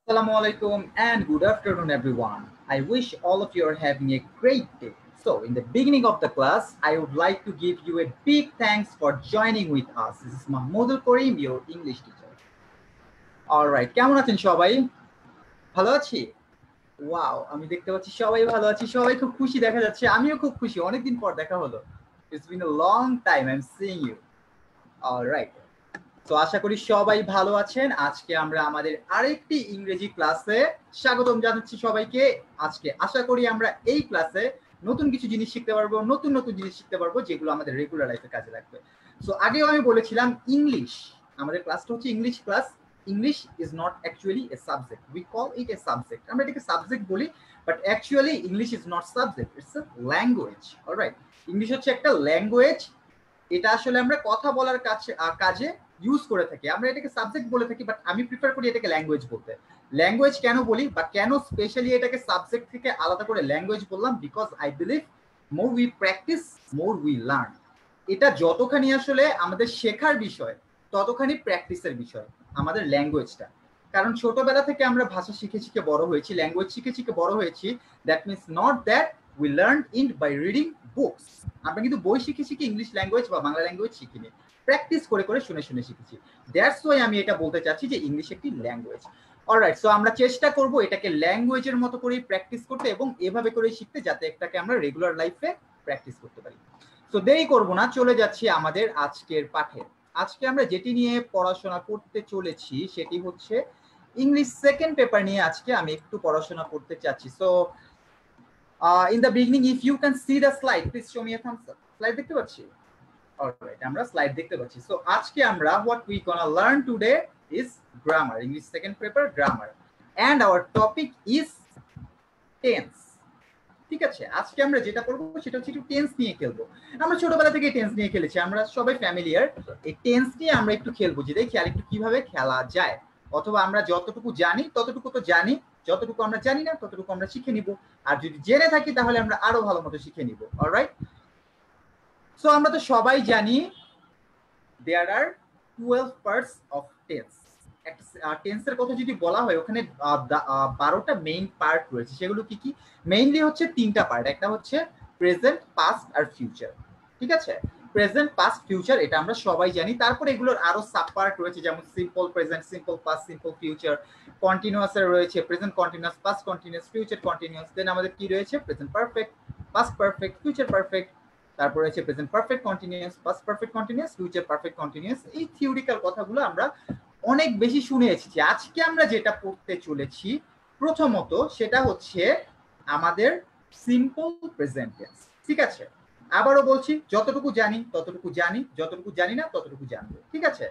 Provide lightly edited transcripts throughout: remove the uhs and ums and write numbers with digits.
Assalamu alaikum and good afternoon, everyone. I wish all of you are having a great day. So, in the beginning of the class, I would like to give you a big thanks for joining with us. This is Mahmoudul Karim, your English teacher. Alright, কেমন আছেন সবাই? ভালো আছি? Wow, আমি দেখতে পাচ্ছি সবাই ভালো আছি, সবাই খুব খুশি দেখা যাচ্ছে, আমিও খুব খুশি, অনেকদিন পর দেখা হলো। It's been a long time I'm seeing you. Alright. তো আশা করি সবাই ভালো আছেন। আজকে আমরা আমাদের আরেকটি ইংরেজি ক্লাসে স্বাগতম জানাচ্ছি সবাইকে। আজকে আশা করি আমরা এই ক্লাসে নতুন কিছু জিনিস শিখতে পারবো, নতুন জিনিস শিখতে পারবো যেগুলো আমাদের রেগুলার লাইফে কাজে লাগবে। সো আগেও আমি বলেছিলাম ইংলিশ, আমাদের ক্লাসটা হচ্ছে English class. English is not actually A subject, we call it A subject. আমরা এটাকে সাবজেক্ট বলি, but actually English is not subject, it's a language. Alright, English হচ্ছে একটা ল্যাঙ্গুয়েজ। এটা আসলে আমরা কথা বলার কাজে ইউজ করে থাকি। আমরা এটাকে সাবজেক্ট বলে থাকি, বাট আমি প্রিফার করি এটাকে ল্যাঙ্গুয়েজ বলতে। ল্যাঙ্গুয়েজ কেন বলি বা কেন স্পেশালি এটাকে সাবজেক্ট থেকে আলাদা করে ল্যাঙ্গুয়েজ বললাম, because I believe more we practice more we learn. এটা যতখানি আসলে আমাদের শেখার বিষয়, ততখানি প্র্যাকটিসের বিষয় আমাদের ল্যাঙ্গুয়েজটা। কারণ ছোটবেলা থেকে আমরা ভাষা শিখে শিখে বড় হয়েছি, ল্যাঙ্গুয়েজ শিখে শিখে বড় হয়েছি। That means not that we learn in by reading books. আমরা কিন্তু বই শিখে শিখে ইংলিশ ল্যাঙ্গুয়েজ বা বাংলা ল্যাঙ্গুয়েজ শিখিনি, প্র্যাকটিস করে করে শুনে শুনে শিখেছি। দ্যাটস ওয়াই আমি এটা বলতে চাচ্ছি যে ইংলিশ একটি ল্যাঙ্গুয়েজ। অলরাইট, সো আমরা চেষ্টা করব এটাকে ল্যাঙ্গুয়েজের মতো করেই প্র্যাকটিস করতে এবং এভাবে করে শিখতে, যাতে এটাকে আমরা রেগুলার লাইফে প্র্যাকটিস করতে পারি। তো দেরি করব না, চলে যাচ্ছি আমাদের আজকের পাঠে। আজকে আমরা যেটি নিয়ে পড়াশোনা করতে চলেছি সেটি হচ্ছে ইংলিশ সেকেন্ড পেপার নিয়ে আজকে আমি একটু পড়াশোনা করতে চাচ্ছি। So in the beginning, if you can see the slide, please show me a thumbs up. Slide দেখতে পাচ্ছি? Alright, আমরা স্লাইড দেখতে পাচ্ছি। সো আজকে আমরা what we gonna learn today is grammar, English second paper grammar, and our topic is tense. ঠিক আছে, আজকে আমরা যেটা করবো সেটা হচ্ছে একটু টেন্স নিয়ে খেলবো। আমরা ছোটবেলা থেকে টেন্স নিয়ে খেলেছি, আমরা সবাই ফ্যামিলিয়ার। এই টেন্স নিয়ে আমরা একটু খেলবো, যে দেখি আর একটু কিভাবে খেলা যায়, অথবা আমরা যতটুকু জানি ততটুকু তো জানি, যতটুকু আমরা জানি না ততটুকু আমরা শিখে নিব, আর যদি জেনে থাকি তাহলে আমরা আরো ভালো মতো শিখে নিব। অলরাইট, সো আমরা তো সবাই জানি there are 12 parts of tense. টেন্সের কথা যদি বলা হয়, ওখানে 12টা মেইন পার্ট রয়েছে। সেগুলো কি কি? মেইনলি হচ্ছে তিনটা পার্ট, একটা হচ্ছে প্রেজেন্ট, পাস্ট আর ফিউচার। ঠিক আছে, প্রেজেন্ট, পাস্ট, ফিউচার এটা আমরা সবাই জানি। তারপরে এগুলোর আরো সাব পার্ট রয়েছে, যেমন simple present, simple past, simple future, continuous এর রয়েছে present continuous, past continuous, future continuous. Then আমাদের কি রয়েছে? Present perfect, past perfect, future perfect. তারপর রয়েছে present perfect continuous, past perfect continuous, future perfect continuous. এই থিওরিক্যাল কথাগুলো আমরা অনেক বেশি শুনে এসেছি। আজকে আমরা যেটা পড়তে চলেছি প্রথমত, সেটা হচ্ছে আমাদের সিম্পল প্রেজেন্ট টেন্স। ঠিক আছে, আবারও বলছি, যতটুকু জানি ততটুকু জানি, যতটুকু জানি না ততটুকু জানবো। ঠিক আছে,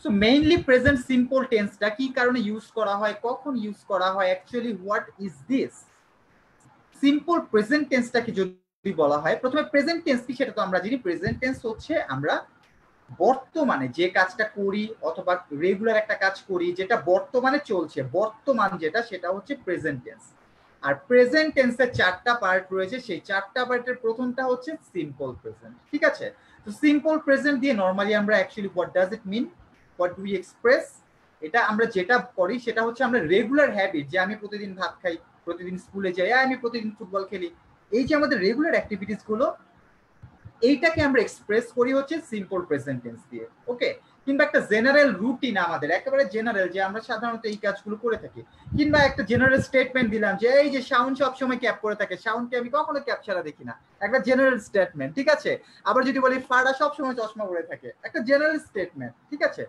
সো মেইনলি প্রেজেন্ট সিম্পল টেন্সটা কি কারণে ইউজ করা হয়, কখন ইউজ করা হয়, actually what is this simple present টেন্সটাকে যদি বলা হয়, প্রথমে প্রেজেন্ট টেন্স কি সেটা তো আমরা জানি। প্রেজেন্ট টেন্স হচ্ছে আমরা বর্তমানে যে কাজটা করি অথবা রেগুলার একটা কাজ করি, যেটা বর্তমানে চলছে, বর্তমান যেটা, সেটা হচ্ছে প্রেজেন্ট টেন্স। আর প্রেজেন্ট টেন্সের চারটা পার্ট রয়েছে, সেই চারটা পার্টের প্রথমটা হচ্ছে সিম্পল প্রেজেন্ট। ঠিক আছে, তো সিম্পল প্রেজেন্ট দিয়ে নরমালি আমরা actually what does it mean, what do we express, এটা আমরা যেটা করি সেটা হচ্ছে আমরা রেগুলার হ্যাবিট, যে আমি প্রতিদিন ভাত খাই, প্রতিদিন স্কুলে যাই, আমি প্রতিদিন ফুটবল খেলি, এই যে আমাদের রেগুলার অ্যাক্টিভিটিস গুলো, এইটাকে আমরা এক্সপ্রেস করি হচ্ছে সিম্পল প্রেজেন্ট টেন্স দিয়ে। ওকে, কিংবা একটা জেনারেল রুটিন, আমাদের একেবারে জেনারেল, যে আমরা সাধারণত এই কাজগুলো করে থাকি। কিংবা একটা জেনারেল স্টেটমেন্ট দিলাম যে এই যে শাওন সবসময় ক্যাপ করে থাকে, শাওনকে আমি কখনো ক্যাপ ছাড়া দেখি না, একটা জেনারেল স্টেটমেন্ট। ঠিক আছে, আবার যদি বলি ফাড়া সবসময় চশমা পরে থাকে, একটা জেনারেল স্টেটমেন্ট। ঠিক আছে,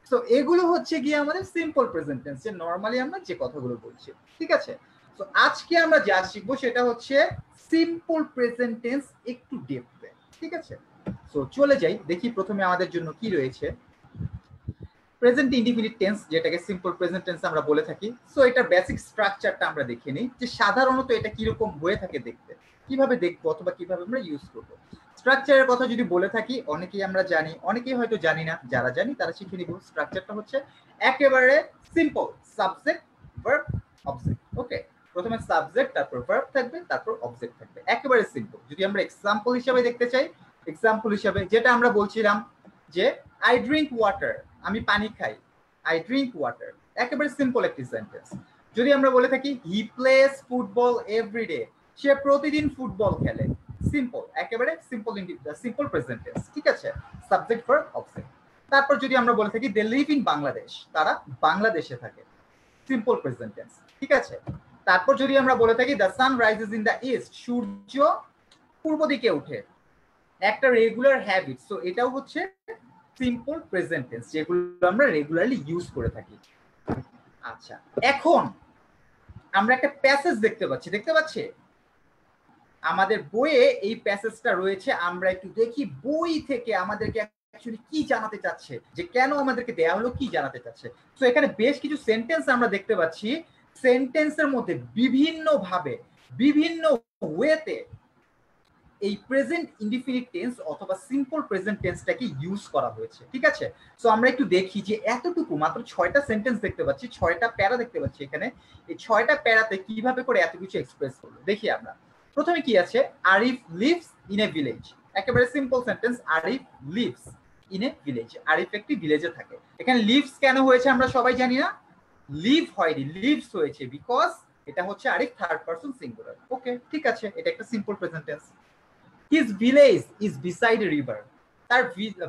সো এগুলো হচ্ছে গিয়ে আমাদের সিম্পল প্রেজেন্ট টেন্স, যে নরমালি আমরা যে কথাগুলো বলছি। ঠিক আছে, তো আজকে আমরা যা শিখবো সেটা হচ্ছে সিম্পল প্রেজেন্ট টেন্স একটু ডেপথে। ঠিক আছে, সো চলে যাই, দেখি প্রথমে আমাদের জন্য কি রয়েছে। প্রেজেন্ট ইনডিফিনিট টেন্স, যেটাকে সিম্পল প্রেজেন্ট টেন্স আমরা বলে থাকি। সো এটার বেসিক স্ট্রাকচারটা আমরা দেখে নিই, যে সাধারণত এটা কিরকম হয়ে থাকে দেখতে, কিভাবে দেখবো অথবা কিভাবে আমরা ইউজ করবো। স্ট্রাকচারের কথা যদি বলে থাকি, অনেকেই আমরা জানি, অনেকেই হয়তো জানি না। যারা জানি তারা শিখে নিব। স্ট্রাকচারটা হচ্ছে একেবারে সিম্পল, সাবজেক্ট, ভার্ব, অবজেক্ট। ওকে, প্রথমে সাবজেক্ট, তারপর ভার্ব থাকবে, তারপর অবজেক্ট থাকবে, একেবারে সিম্পল। যদি আমরা এক্সাম্পল হিসাবে দেখতে চাই, এক্সাম্পল হিসাবে যেটা আমরা বলছিলাম যে আই ড্রিঙ্ক ওয়াটার, আমি পানি খাই। আই ড্রিঙ্ক ওয়াটার, একেবারে সিম্পল একটি সেন্টেন্স। যদি আমরা বলে থাকি হি প্লেস ফুটবল এভরিডে, সে প্রতিদিন ফুটবল খেলে, সিম্পল, একেবারে সিম্পল সিম্পল প্রেজেন্ট টেন্স, ঠিক আছে, সাবজেক্ট ভার্ব অবজেক্ট। তারপর যদি আমরা বলে থাকি দে লিভ ইন বাংলাদেশ, তারা বাংলাদেশে থাকে, সিম্পল প্রেজেন্ট টেন্স, ঠিক আছে। তারপর যদি আমরা বলে থাকি the sun rises in the east, সূর্য পূর্ব দিকে ওঠে, একটা রেগুলার হ্যাবিট, সো এটাও হচ্ছে সিম্পল প্রেজেন্ট টেন্স, যেগুলো আমরা রেগুলারলি ইউজ করে থাকি। আচ্ছা, এখন আমরা একটা প্যাসেজ দেখতে পাচ্ছি আমাদের বইয়ে এই প্যাসেজটা রয়েছে। আমরা একটু দেখি বই থেকে আমাদেরকে অ্যাকচুয়ালি কি জানাতে চাচ্ছে, যে কেন আমাদেরকে দেয়া হলো, কি জানাতে চাচ্ছে। তো এখানে বেশ কিছু সেন্টেন্স আমরা দেখতে পাচ্ছি, সেন্টেন্সের মধ্যে বিভিন্ন ভাবে, বিভিন্ন ওয়েতে এই প্রেজেন্ট ইনডিফিনিট টেন্স অথবা সিম্পল প্রেজেন্ট টেন্সটাকে ইউজ করা হয়েছে, ঠিক আছে। সো আমরা একটু দেখি যে এতটুকু মাত্র 6টা সেন্টেন্স দেখতে পাচ্ছি, 6টা প্যারা দেখতে পাচ্ছি এখানে, এই 6টা প্যারাতে কিভাবে করে এত কিছু এক্সপ্রেস করলো দেখি আমরা। প্রথমে কি আছে, Arif lives in a village, একেবারে simple sentence, Arif lives in a village, Arif একটি ভিলেজে থাকে। এখানে লিভস কেন হয়েছে আমরা সবাই জানি না, লিভ হয়নি, লিভস হয়েছে বিকজ এটা হচ্ছে আরিফ থার্ড পারসন সিঙ্গুলার। ওকে, ঠিক আছে, এটা একটা simple present tense. His village is beside a river, তার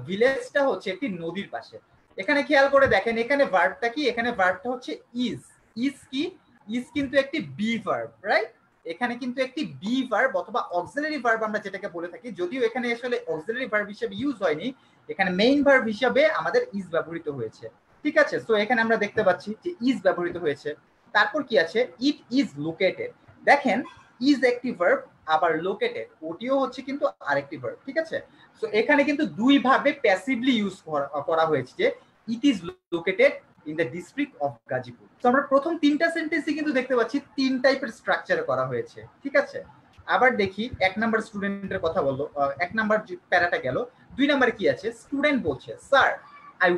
ভিলেজটা হচ্ছে একটি নদীর পাশে। এখানে খেয়াল করে দেখেন, এখানে ভার্বটা কি, এখানে ভার্বটা হচ্ছে ইজ। ইজ কি, ইজ কিন্তু একটি বি ভার্ব, রাইট। এখানে কিন্তু একটি বি ভার্ব অথবা অক্সিলারি ভার্ব আমরা যেটাকে বলে থাকি, যদিও এখানে আসলে অক্সিলারি ভার্ব হিসেবে ইউজ হয়নি, এখানে মেইন ভার্ব হিসেবে আমাদের ইজ ব্যবহৃত হয়েছে, ঠিক আছে। সো এখানে আমরা দেখতে পাচ্ছি যে ইজ ব্যবহৃত হয়েছে। তারপর কি আছে, ইট ইজ লোকেটেড, দেখেন ইজ একটি ভার্ব, আবার লোকেটেড ওটিও হচ্ছে কিন্তু আরেকটি ভার্ব, ঠিক আছে। সো এখানে কিন্তু দুই ভাবে প্যাসিভলি ইউজ করা হয়েছে, যে ইট is located in the district of Gazipur. তো আমরা প্রথম 3টা সেন্টেন্সই কিন্তু দেখতে পাচ্ছি 3 টাইপের স্ট্রাকচারে করা হয়েছে, ঠিক আছে। আবার দেখি 1 নাম্বার স্টুডেন্টের কথা বললো, 1 নাম্বার প্যারাটা গেল। 2 নাম্বারে কি আছে, স্টুডেন্ট বলছে sir I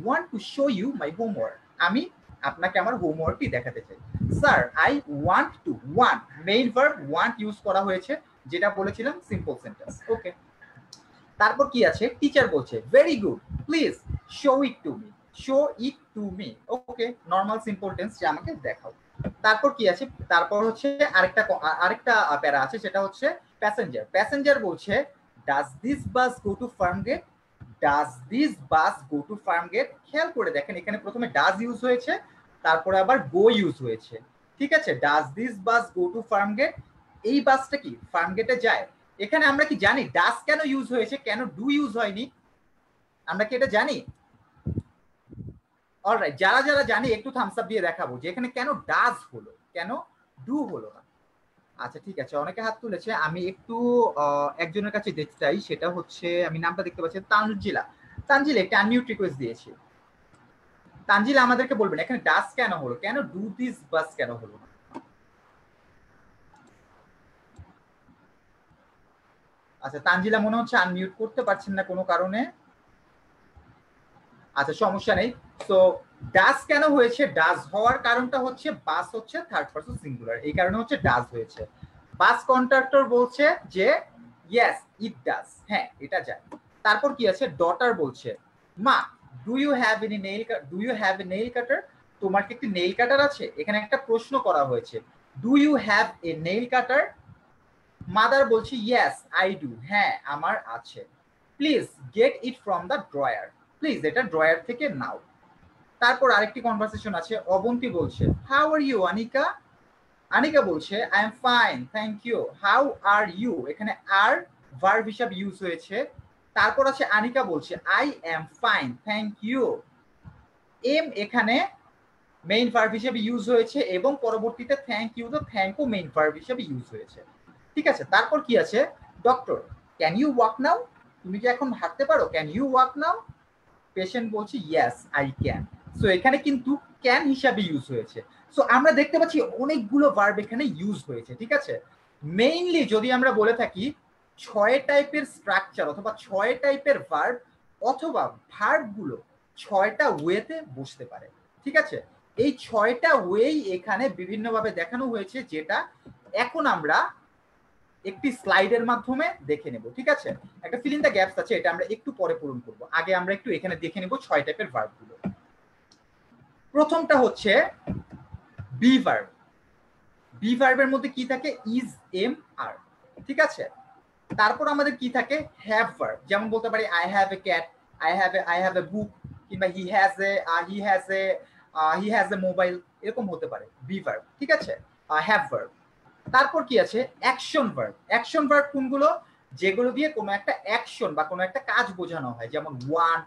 want to show you my homework, আমি আপনাকে আমার হোমওয়ার্কটি দেখাতে চাই। Sir I want to, want main verb want use করা হয়েছে, যেটা বলেছিলাম সিম্পল সেন্টেন্স। ওকে, তারপর কি আছে, টিচার বলছে very good please show it to me, show it to me. Okay, normal simple tense, যে আমাকে দেখাও। তারপর কি আছে, তারপর হচ্ছে আরেকটা প্যারা আছে, সেটা হচ্ছে প্যাসেঞ্জার। প্যাসেঞ্জার বলছে does this bus go to Farmgate, does this bus go to Farmgate. খেয়াল করে দেখেন, এখানে প্রথমে ডাজ ইউজ হয়েছে, তারপরে আবার গো ইউজ হয়েছে, ঠিক আছে। Does this bus go to Farmgate, এই বাসটা কি ফার্ম গেটে যায়। এখানে আমরা কি জানি ডাজ কেন ইউজ হয়েছে, কেন ডু ইউজ হয়নি, আমরা কি এটা জানি? অলরাইট, যারা যারা জানি একটু থামস আপ দিয়ে দেখাবো যে এখানে কেন ডাজ হলো, কেন ডু হলো না। আচ্ছা, ঠিক আছে, অনেকে হাত তুলেছে, আমি একটু একজনের কাছে দেখতে চাই, সেটা হচ্ছে, আমি নামটা দেখতে পাচ্ছি তানজিলা। তানজিলা একটা আনমিউট রিকোয়েস্ট দিয়েছি, তানজিলা আমাদেরকে বলবেন এখানে ডাজ কেন হলো, কেন ডু দিস বাস কেন হলো না। আচ্ছা, তানজিলা মনে হচ্ছে আনমিউট করতে পারছেন না কোনো কারণে। আচ্ছা, সমস্যা নেই। তো ডাজ কেন হয়েছে, ডাজ হওয়ার কারণটা হচ্ছে বাস হচ্ছে থার্ড পারসন সিঙ্গুলার, এই কারণে হচ্ছে ডাজ হয়েছে। বাস কন্ট্রাক্টর বলছে যে ইয়েস ইট ডাজ, হ্যাঁ এটা যায়। তারপর কি আছে, ডটার বলছে মা do you have any nail, do you have a nail cutter, তোমার কি একটি নেইল কাটার আছে। এখানে একটা প্রশ্ন করা হয়েছে, do you have a nail cutter. Mother বলছে ইয়েস আই ডু, হ্যাঁ আমার আছে। Please get it from the drawer, please এটা ড্রয়ার থেকে নাও। তারপর আরেকটি কনভারসেশন আছে, অবন্তী বলছে how are you Anika, Anika বলছে I am fine thank you. How are you, এখানে আর ভার্ব হিসাবে ইউজ হয়েছে। তারপর আছে আনিকা বলছে I am fine thank you, am এখানে মেইন ভার্ব হিসেবে ইউজ হয়েছে, এবং পরবর্তীতে থ্যাংক ইউ, তো থ্যাংকও মেইন ভার্ব হিসেবে ইউজ হয়েছে, ঠিক আছে। তারপর কি আছে, doctor can you walk now, তুমি কি এখন হাঁটতে পারো, can you walk now. Patient বলছে ইয়েস আই ক্যান। সো এখানে কিন্তু ক্যান হিসাবে ইউজ হয়েছে। সো আমরা দেখতে পাচ্ছি অনেকগুলো ভার্ব এখানে ইউজ হয়েছে, ঠিক আছে। মেইনলি যদি আমরা বলে থাকি 6 টাইপের স্ট্রাকচার অথবা 6 টাইপের ভার্ব অথবা ভার্বগুলো 6টা ওয়েতে বসতে পারে, ঠিক আছে। এই 6টা ওয়েই এখানে বিভিন্নভাবে দেখানো হয়েছে, যেটা এখন আমরা একটি স্লাইডের মাধ্যমে দেখে নেব, ঠিক আছে। একটা ফিল ইন দ্য গ্যাপস আছে, এটা আমরা একটু পরে পূরণ করব, আগে আমরা একটু এখানে দেখে নেব 6 টাইপের ভার্বগুলো। প্রথমটা হচ্ছে বি ভার্ব। বি ভার্বের মধ্যে কি থাকে? Is, am, are. ঠিক আছে, তারপর আমাদের কি থাকে? Have verb. যেমন বলতে পারি I have a cat, I have a book, কিংবা হি হ্যাজ এ মোবাইল, এরকম হতে পারে বি ভার্ব। ঠিক আছে, হ্যাভ ভার্ব। তারপর কি আছে? Action verb. অ্যাকশন ভার্ব কোনগুলো? যেগুলো দিয়ে কোনো একটা অ্যাকশন বা কোনো একটা কাজ বোঝানো হয়, যেমন ওয়ান্ট,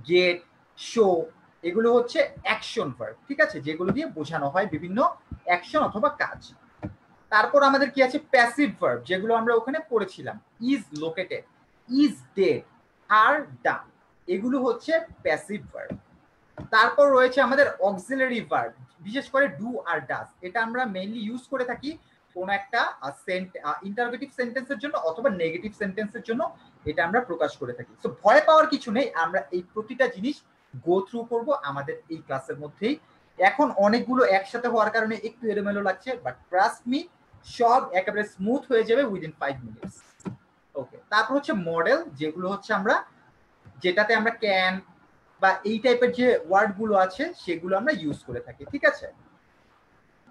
গেট, শো, এগুলো হচ্ছে অ্যাকশন ভার্ব। ঠিক আছে, যেগুলো দিয়ে বোঝানো হয় বিভিন্ন অ্যাকশন অথবা কাজ। তারপর আমাদের কি আছে? প্যাসিভ ভার্ব, যেগুলো আমরা ওখানে পড়েছিলাম। ইজ লোকেটেড, ইজ ডেড, আর ডান, এগুলো হচ্ছে প্যাসিভ ভার্ব। তারপর রয়েছে আমাদের অক্সিলারি ভার্ব, বিশেষ করে ডু আর ডাজ। এটা আমরা মেইনলি ইউজ করে থাকি কোন একটা ইন্টারোগেটিভ সেন্টেন্সের জন্য অথবা নেগেটিভ সেন্টেন্সের জন্য, এটা আমরা প্রকাশ করে থাকি। তো ভয় পাওয়ার কিছু নেই, আমরা এই প্রতিটা জিনিস গো থ্রু করব আমাদের এই ক্লাসের মধ্যেই। এখন অনেকগুলো একসাথে হওয়ার কারণে একটু এলোমেলো লাগছে, বাট ট্রাস্ট মি, সব একেবারে স্মুথ হয়ে যাবে উইদিন 5 মিনিটস। ওকে, তারপর হচ্ছে মডেল, যেগুলো হচ্ছে আমরা যেটাতে আমরা ক্যান বা এই টাইপের যে ওয়ার্ড গুলো আছে সেগুলো আমরা ইউজ করে থাকি। ঠিক আছে,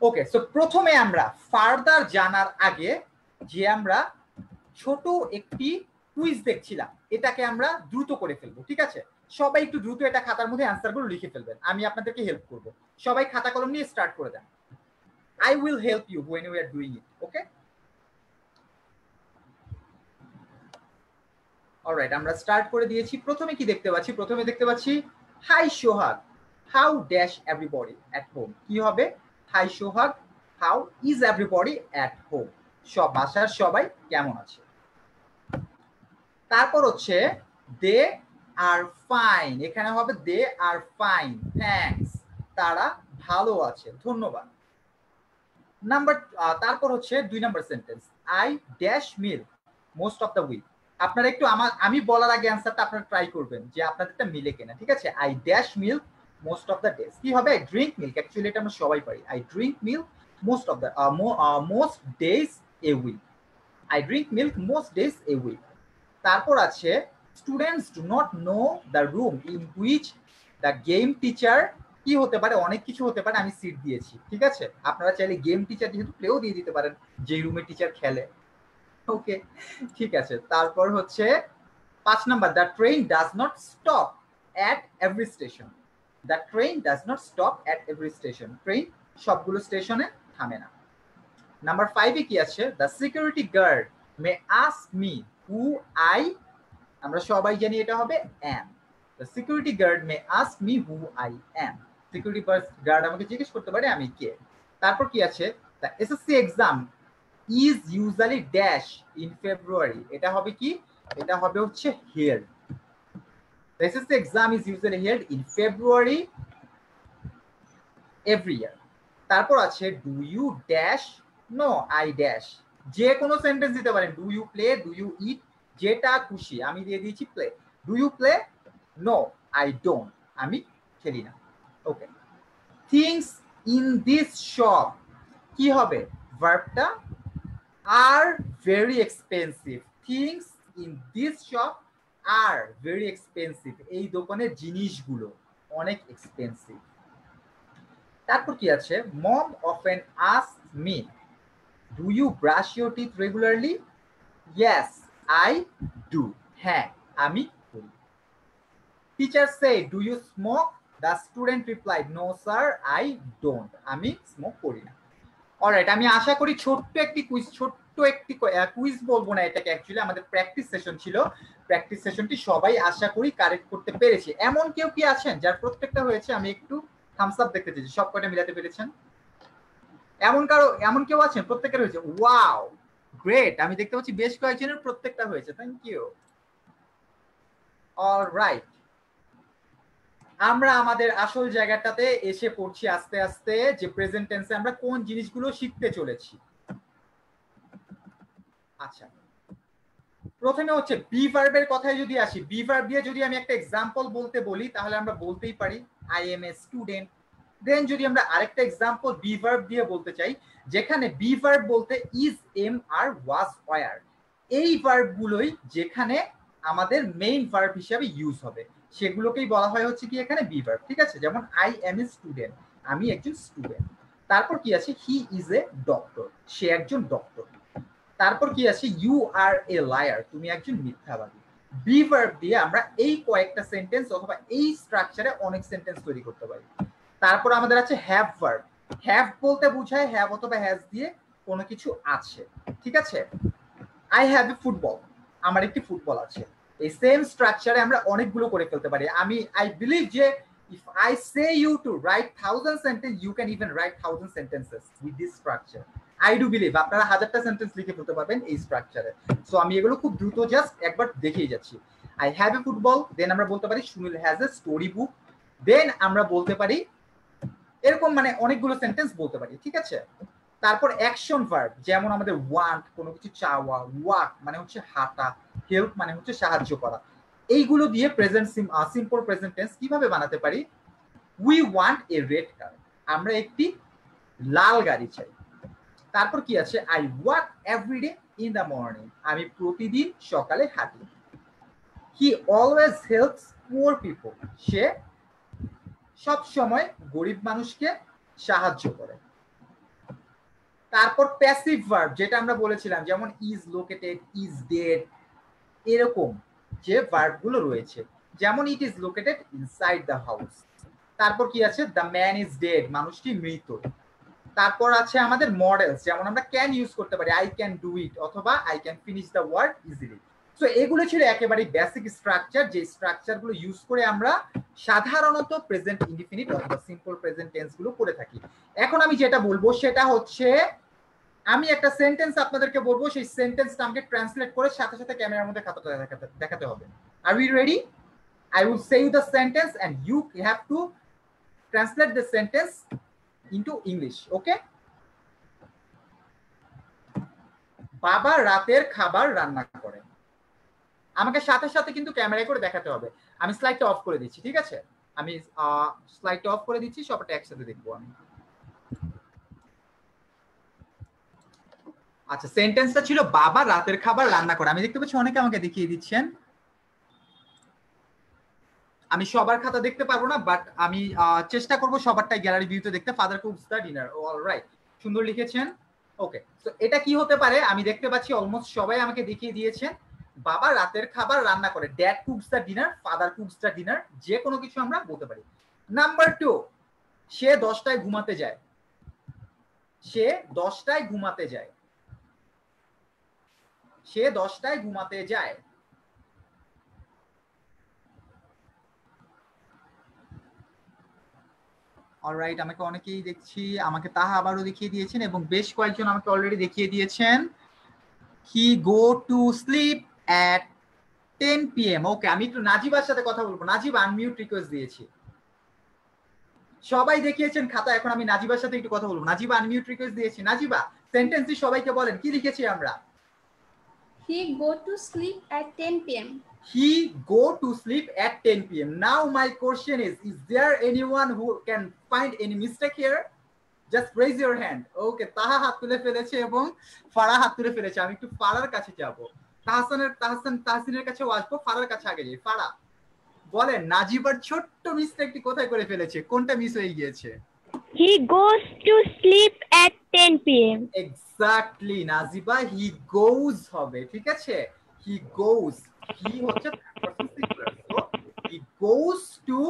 ওকে। সো প্রথমে আমরা ফার্দার জানার আগে যে আমরা ছোট একটি কুইজ দেখছিলাম, এটাকে আমরা দ্রুত করে ফেলবো। ঠিক আছে, সবাই একটু দ্রুত এটা খাতার মধ্যে অ্যান্সারগুলো লিখে ফেলবেন, আমি আপনাদেরকে হেল্প করব। সবাই খাতা কলম নিয়ে স্টার্ট করে দেন। I will help you when we are doing it. Okay? Alright, আমরা স্টার্ট করে দিয়েছি। প্রথমে কি দেখতে পাচ্ছি? প্রথমে দেখতে পাচ্ছি hi Sohag, how dash everybody at home. কি হবে? Hi Sohag, how is everybody at home. সব বাসার সবাই কেমন আছে? তারপর হচ্ছে দে আর ফাইন, এখানে হবে দে আর ফাইন, থ্যাঙ্কস, তারা ভালো আছে, ধন্যবাদ। নাম্বার তারপর হচ্ছে 2 number sentence, I dash milk most of the week. আপনারা একটু আমি বলার আগে অ্যান্সারটা আপনারা ট্রাই করবেন যে আপনাদেরটা মিলে কিনা। ঠিক আছে, I dash milk most of the days. কি হবে? Drink milk. অ্যাকচুয়ালি এটা আমরা সবাই পারি। I drink milk most of the most days a week. I drink milk most days a week. তারপর আছে students do not know the room in which the game teacher. কি হতে পারে? অনেক কিছু হতে পারে, আমি সিট দিয়েছি। ঠিক আছে, আপনারা চাইলে গেম টিচার যেহেতু প্লেও দিয়ে দিতে পারেন, যে রুমে টিচার খেলে। ওকে, ঠিক আছে। তারপর হচ্ছে 5 number, the train does not stop at every station. The train does not stop at every station, train সবগুলো স্টেশনে থামে না। নাম্বার 5 এ কি আছে? The security guard may ask me who I. আমরা সবাই জানি এটা হবে am. The security guard may ask me who I am. Security guard আমাকে জিজ্ঞেস করতে পারে আমি কে। তারপর কি আছে? The SSC exam is usually dash in February. এটা হবে কি? এটা হবে হচ্ছে held. The SSC exam is usually held in February every year. তারপর আছে do you dash? No, I dash. যে কোনো সেন্টেন্স দিতে পারেন, do you play, do you eat, যেটা খুশি। আমি দিয়ে দিয়েছি play. Do you play? No, I don't, আমি খেলি না। Okay, things in this shop, কি হবে? ভার্বটা are very expensive. Things in this shop are very expensive, এই দোকানের জিনিসগুলো অনেক এক্সপেন্সিভ। তারপর কি আছে? Mom often asks me do you brush your teeth regularly? Yes I do, হ্যাঁ আমি করি। Teacher say do you smoke? The student replied no sir I don't, আমি স্মোক করি না। অলরাইট, আমি আশা করি ছোট্ট একটি কুইজ বলবো না এটাকে, অ্যাকচুয়ালি আমাদের প্র্যাকটিস সেশন ছিল। প্র্যাকটিস সেশনটি সবাই আশা করি কারেক্ট করতে পেরেছে। এমন কেউ কি আছেন যার প্রত্যেকটা হয়েছে? আমি একটু থামস আপ দেখতে চাইছি, সব কয়টা মিলাতে পেরেছেন? এমন কেউ আছেন প্রত্যেকের হয়েছে? ওয়াও, গ্রেট, আমি দেখতে পাচ্ছি বেশ কয়েকজনের প্রত্যেকটা হয়েছে। Thank you. অলরাইট, আমরা আমাদের আসল জায়গাটাতে এসে পড়ছি আস্তে আস্তে, যে প্রেজেন্ট টেন্সে আমরা কোন জিনিসগুলো শিখতে চলেছি। আচ্ছা, প্রথমে হচ্ছে বি ভার্বের কথায় যদি আসি, বি ভার্ব দিয়ে যদি আমি একটা এক্সাম্পল বলতে বলি, তাহলে আমরা বলতেই পারি আই এম এ স্টুডেন্ট। দেন যদি আমরা আরেকটা এক্সাম্পল বি ভার্ব দিয়ে বলতে চাই, যেখানে বি ভার্ব বলতে is, am, are was, were, এই ভার্বগুলোই যেখানে আমাদের মেইন ভার্ব হিসেবে ইউজ হবে, সেগুলোকেই বলা হয় হচ্ছে কি এখানে বি ভার্ব। ঠিক আছে, যেমন আই এম এ স্টুডেন্ট, আমি একজন স্টুডেন্ট। তারপর কি আছে, হি ইজ এ ডক্টর, সে একজন ডক্টর। তারপর কি আছে, ইউ আর এ লায়ার, তুমি একজন মিথ্যাবাদী। বি ভার্ব দিয়ে আমরা এই কয়েকটা সেন্টেন্স অথবা এই স্ট্রাকচারে অনেক সেন্টেন্স তৈরি করতে পারি। তারপর আমাদের আছে হ্যাভ ভার্ব। হ্যাভ বলতে বোঝায় হ্যাভ অথবা হ্যাজ দিয়ে কোনো কিছু আছে, ঠিক আছে। আই হ্যাভ এ ফুটবল, আমার একটি ফুটবল আছে। এই সেম স্ট্রাকচারে আমরা অনেকগুলো করে ফেলতে পারি। আই বিলিভ যে if I say you to write 1000 sentences, you can even write 1000 sentences with this structure. I do believe আপনারা 1000টা সেন্টেন্স লিখে ফেলতে পারবেন এই স্ট্রাকচারে। সো আমি এগুলো খুব দ্রুত জাস্ট একবার দেখিয়ে যাচ্ছি। I have a football, দেন আমরা বলতে পারি Sunil has a story book, দেন আমরা বলতে পারি এরকম মানে অনেকগুলো সেন্টেন্স বলতে পারি, ঠিক আছে। তারপর অ্যাকশন ভার্ব, যেমন আমাদের ওয়ান্ট কোনো কিছু চাওয়া, ওয়াক মানে হচ্ছে হাঁটা, হেল্প মানে হচ্ছে সাহায্য করা। এইগুলো দিয়ে প্রেজেন্ট সিম্পল প্রেজেন্ট টেন্স কিভাবে বানাতে পারি, we want a red car, আমরা একটি লাল গাড়ি চাই। তারপর কি আছে, I walk everyday in the morning, আমি প্রতিদিন সকালে হাঁটি। He always helps poor people, সে সব সময় গরিব মানুষকে সাহায্য করে। তারপর প্যাসিভ ভার্ব, যেটা আমরা বলেছিলাম, যেমন ইজ লোকেটেড, ইজ ডেড, এরকম যে ভার্বগুলো রয়েছে, যেমন ইট is located inside the house. তারপর কি আছে, দ্য ম্যান ইজ ডেড, মানুষটি মৃত। তারপর আছে আমাদের মডেলস, যেমন আমরা ক্যান ইউজ করতে পারি, আই ক্যান ডু ইট অথবা I can finish the work easily. So এগুলো ছিল একেবারে বেসিক স্ট্রাকচার, যে স্ট্রাকচারগুলো ইউজ করে আমরা সাধারণত প্রেজেন্ট ইনডিফিনিট অথবা সিম্পল প্রেজেন্ট টেন্স গুলো করে থাকি। এখন আমি যেটা বলবো সেটা হচ্ছে, আমি একটা সেন্টেন্স আপনাদেরকে বলবো, সেই সেন্টেন্সটা আমাকে ট্রান্সলেট করে সাথে সাথে ক্যামেরার মধ্যে খাতাটা দেখাতে হবে। Are we ready? I will say you the sentence and you have to translate the sentence into English, okay? বাবা রাতের খাবার রান্না করে। আমাকে সাথে সাথে কিন্তু ক্যামেরায় করে দেখাতে হবে। আমি স্লাইডটা অফ করে দিচ্ছি, ঠিক আছে? আমি স্লাইডটা অফ করে দিচ্ছি, সবটা একসাথে দেখবো আমি। আচ্ছা, সেন্টেন্সটা ছিল বাবা রাতের খাবার রান্না করে। আমি দেখতে পাচ্ছি অনেকে আমাকে দেখিয়ে দিচ্ছেন। আমি সবার খাতা দেখতে পারবো না, বাট আমি চেষ্টা করব সবারটাই গ্যালারি ভিউতে দেখতে। Father cooks the dinner, alright, সুন্দর লিখেছেন। ওকে, তো এটা কি হতে পারে, আমি দেখতে পাচ্ছি অলমোস্ট সবাই আমাকে দেখিয়ে দিয়েছেন। বাবা রাতের খাবার রান্না করে, dad cooks the dinner, father cooks the dinner, যে কোনো কিছু আমরা বলতে পারি। নাম্বার 2, সে 10টায় ঘুমাতে যায়। সে 10টায় ঘুমাতে যায়। সে 10টায় ঘুমাতে যায়। অলরাইট, আমাকে অনেকেই দেখছি, আমাকে তাহা আবারও দেখিয়ে দিয়েছেন এবং বেশ কয়েকজন আমাকে অলরেডি দেখিয়ে দিয়েছেন। He go to sleep at 10 PM। Okay, আমি একটু নাজিবার সাথে কথা বলবো। নাজিব আনমিউট রিকোয়েস্ট দিয়েছি। সবাই দেখিয়েছেন খাতা, এখন আমি নাজিবার সাথে একটু কথা বলবো। নাজিবা আনমিউট রিকোয়েস্ট দিয়েছি। নাজিবা, সেন্টেন্সটি সবাইকে বলেন, কি লিখেছি আমরা? He go to sleep at 10 PM. He go to sleep at 10 PM. Now my question is there anyone who can find any mistake here? Just raise your hand. Okay, তাহা হাত তুলে ফেলেছে এবং ফারা হাত তুলে ফেলেছে। আমি একটু ফারার কাছে যাব। তাহসিনের কাছেও আসবো, ফারার কাছে আগে যাই। ফারা বলেন, নাজিবার ছোট্ট মিস্টেকটি কোথায় করে ফেলেছে, কোনটা মিস হয়ে গিয়েছে? He goes to sleep at 10 PM. Exactly Najiba, he goes হবে, ঠিক আছে? হি গোজ, হি হচ্ছে singular, so he goes to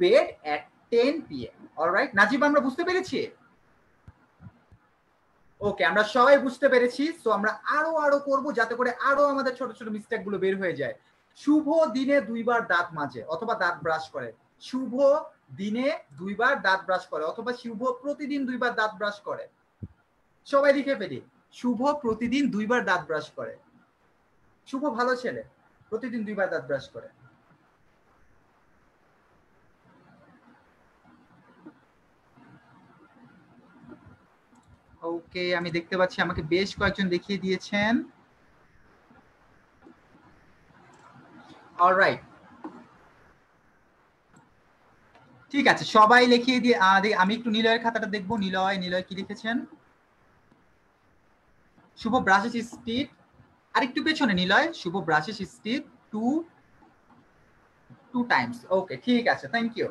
bed at 10 PM। Alright Najiba, আমরা বুঝতে পেরেছি? ওকে, আমরা সবাই বুঝতে পেরেছি। সো আমরা আরো করব যাতে করে আরো আমাদের ছোট ছোট মিস্টেক গুলো বের হয়ে যায়। শুভ দিনে 2বার দাঁত মাজে অথবা দাঁত ব্রাশ করে। শুভ দিনে 2বার দাঁত ব্রাশ করে অথবা শুভ প্রতিদিন 2বার দাঁত ব্রাশ করে। সবাই লিখে ফেলি, শুভ প্রতিদিন 2বার দাঁত ব্রাশ করে। শুভ ভালো ছেলে, প্রতিদিন 2বার দাঁত ব্রাশ করে। ওকে, আমি দেখতে পাচ্ছি আমাকে বেশ কয়েকজন দেখিয়ে দিয়েছেন। অলরাইট, ঠিক আছে, সবাই লিখিয়ে দিয়ে আমি একটু নিলয়ের খাতাটা দেখবো। নিলয় কি লিখেছেন? শুভ ব্রাশেস হিজ টিথ, আরেকটু পেছনে নিলয়, শুভ ব্রাশেস হিজ টিথ 2 times। ওকে, ঠিক আছে, থ্যাংক ইউ।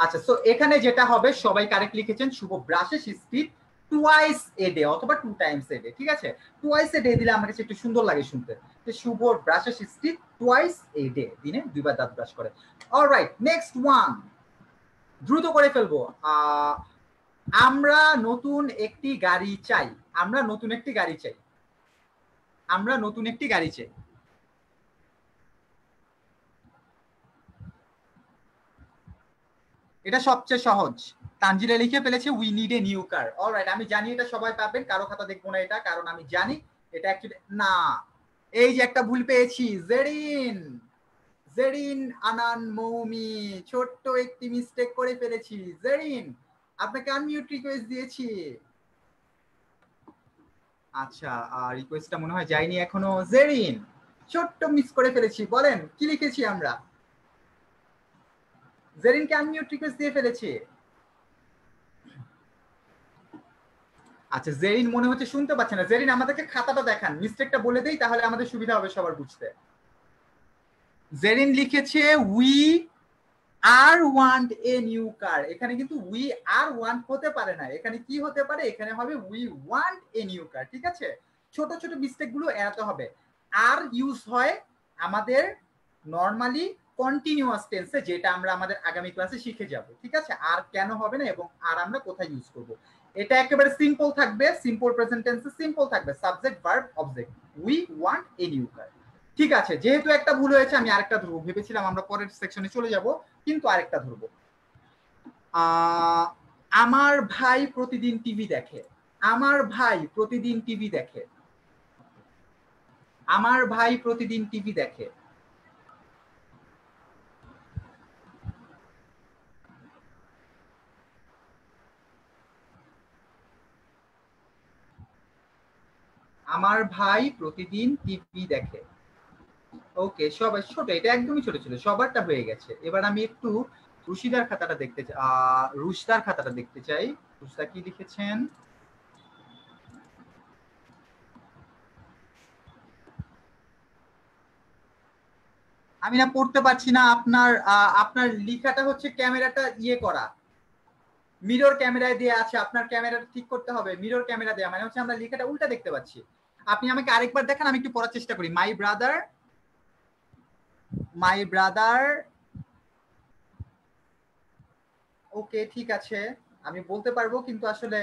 আচ্ছা, সো এখানে যেটা হবে, সবাই কারেক্ট লিখেছেন, Shubho brushes his teeth twice a day অথবা 2 টাইমস এ ডে। ঠিক আছে, টুয়াইস এ ডে দিলে আমার কাছে একটু সুন্দর লাগে শুনতে। তো Shubho brushes his teeth twice a day, দিনে 2বার দাঁত ব্রাশ করে। অলরাইট, নেক্সট ওয়ান, দ্রুত করে ফেলবো। আমরা নতুন একটি গাড়ি চাই। আমরা নতুন একটি গাড়ি চাই। আমরা নতুন একটি গাড়ি চাই। এটা সবচেয়ে সহজ। তানজিলা লিখে ফেলেছে we need a new car. Alright, আমি জানি এটা সবাই পাবেন, কারো খাতা দেখবো না এটা, কারণ আমি জানি এটা অ্যাকচুয়ালি না। এই যে একটা ভুল পেয়েছি, জেরিন, জেরিন আনান মৌমি ছোট্ট একটি মিস্টেক করে ফেলেছি। জেরিন, আপনাকে আনমিউট রিকোয়েস্ট দিয়েছি। আচ্ছা, রিকোয়েস্টটা মনে হয় যায়নি এখনো। জেরিন, ছোট্ট মিস করে ফেলেছি, বলেন কি লিখেছি আমরা? জেরিনকে আনমিউট রিকোয়েস্ট দিয়ে ফেলেছি। আচ্ছা, জেরিন মনে হচ্ছে শুনতে পাচ্ছে না। জেরিন, আমাদেরকে খাতাটা দেখান, মিস্টেকটা বলে দেই, তাহলে আমাদের সুবিধা হবে সবার বুঝতে। জেরিন লিখেছে we are want a new car. এখানে কিন্তু উই আর ওয়ান্ট হতে পারে না, এখানে কি হতে পারে, এখানে হবে we want a new car. ঠিক আছে, ছোট ছোট মিস্টেক গুলো এড়াতে হবে। আর ইউজ হয় আমাদের নরমালি কন্টিনিউয়াস টেন্সে, যেটা আমরা আমাদের আগামী ক্লাসে শিখে যাব। ঠিক আছে, আর কেন হবে না এবং আর আমরা কোথায় ইউজ করব, এটা একেবারে সিম্পল থাকবে। সিম্পল প্রেজেন্ট টেন্সে সিম্পল থাকবে, subject verb object, we want a new car. ঠিক আছে, যেহেতু একটা ভুল হয়েছে আমি আরেকটা ধরবো। ভেবেছিলাম আমরা পরের সেকশনে চলে যাব, কিন্তু আরেকটা ধরবো। আমার ভাই প্রতিদিন টিভি দেখে। আমার ভাই প্রতিদিন টিভি দেখে। আমার ভাই প্রতিদিন টিভি দেখে। আমার ভাই প্রতিদিন টিভি দেখে। ওকে, সবাই ছোট, এটা একদমই ছোট ছিল, সবারটা হয়ে গেছে। এবার আমি একটু রুশিদার খাতাটা দেখতে চাই। রুশদার খাতাটা দেখতে চাই। রুশদা কি লিখেছেন? আমি না পড়তে পারছি না। আপনার আপনার লেখাটা হচ্ছে ক্যামেরাটা ইয়ে করা, মিরর ক্যামেরায় দিয়ে আছে। আপনার ক্যামেরাটা ঠিক করতে হবে। মিরর ক্যামেরা দেয়া মানে হচ্ছে আমরা লেখাটা উল্টা দেখতে পাচ্ছি। আপনি আমাকে আরেকবার দেখান, আমি একটু পড়ার চেষ্টা করি। My brother, my brother. ওকে, ঠিক আছে, আমি বলতে পারবো, কিন্তু আসলে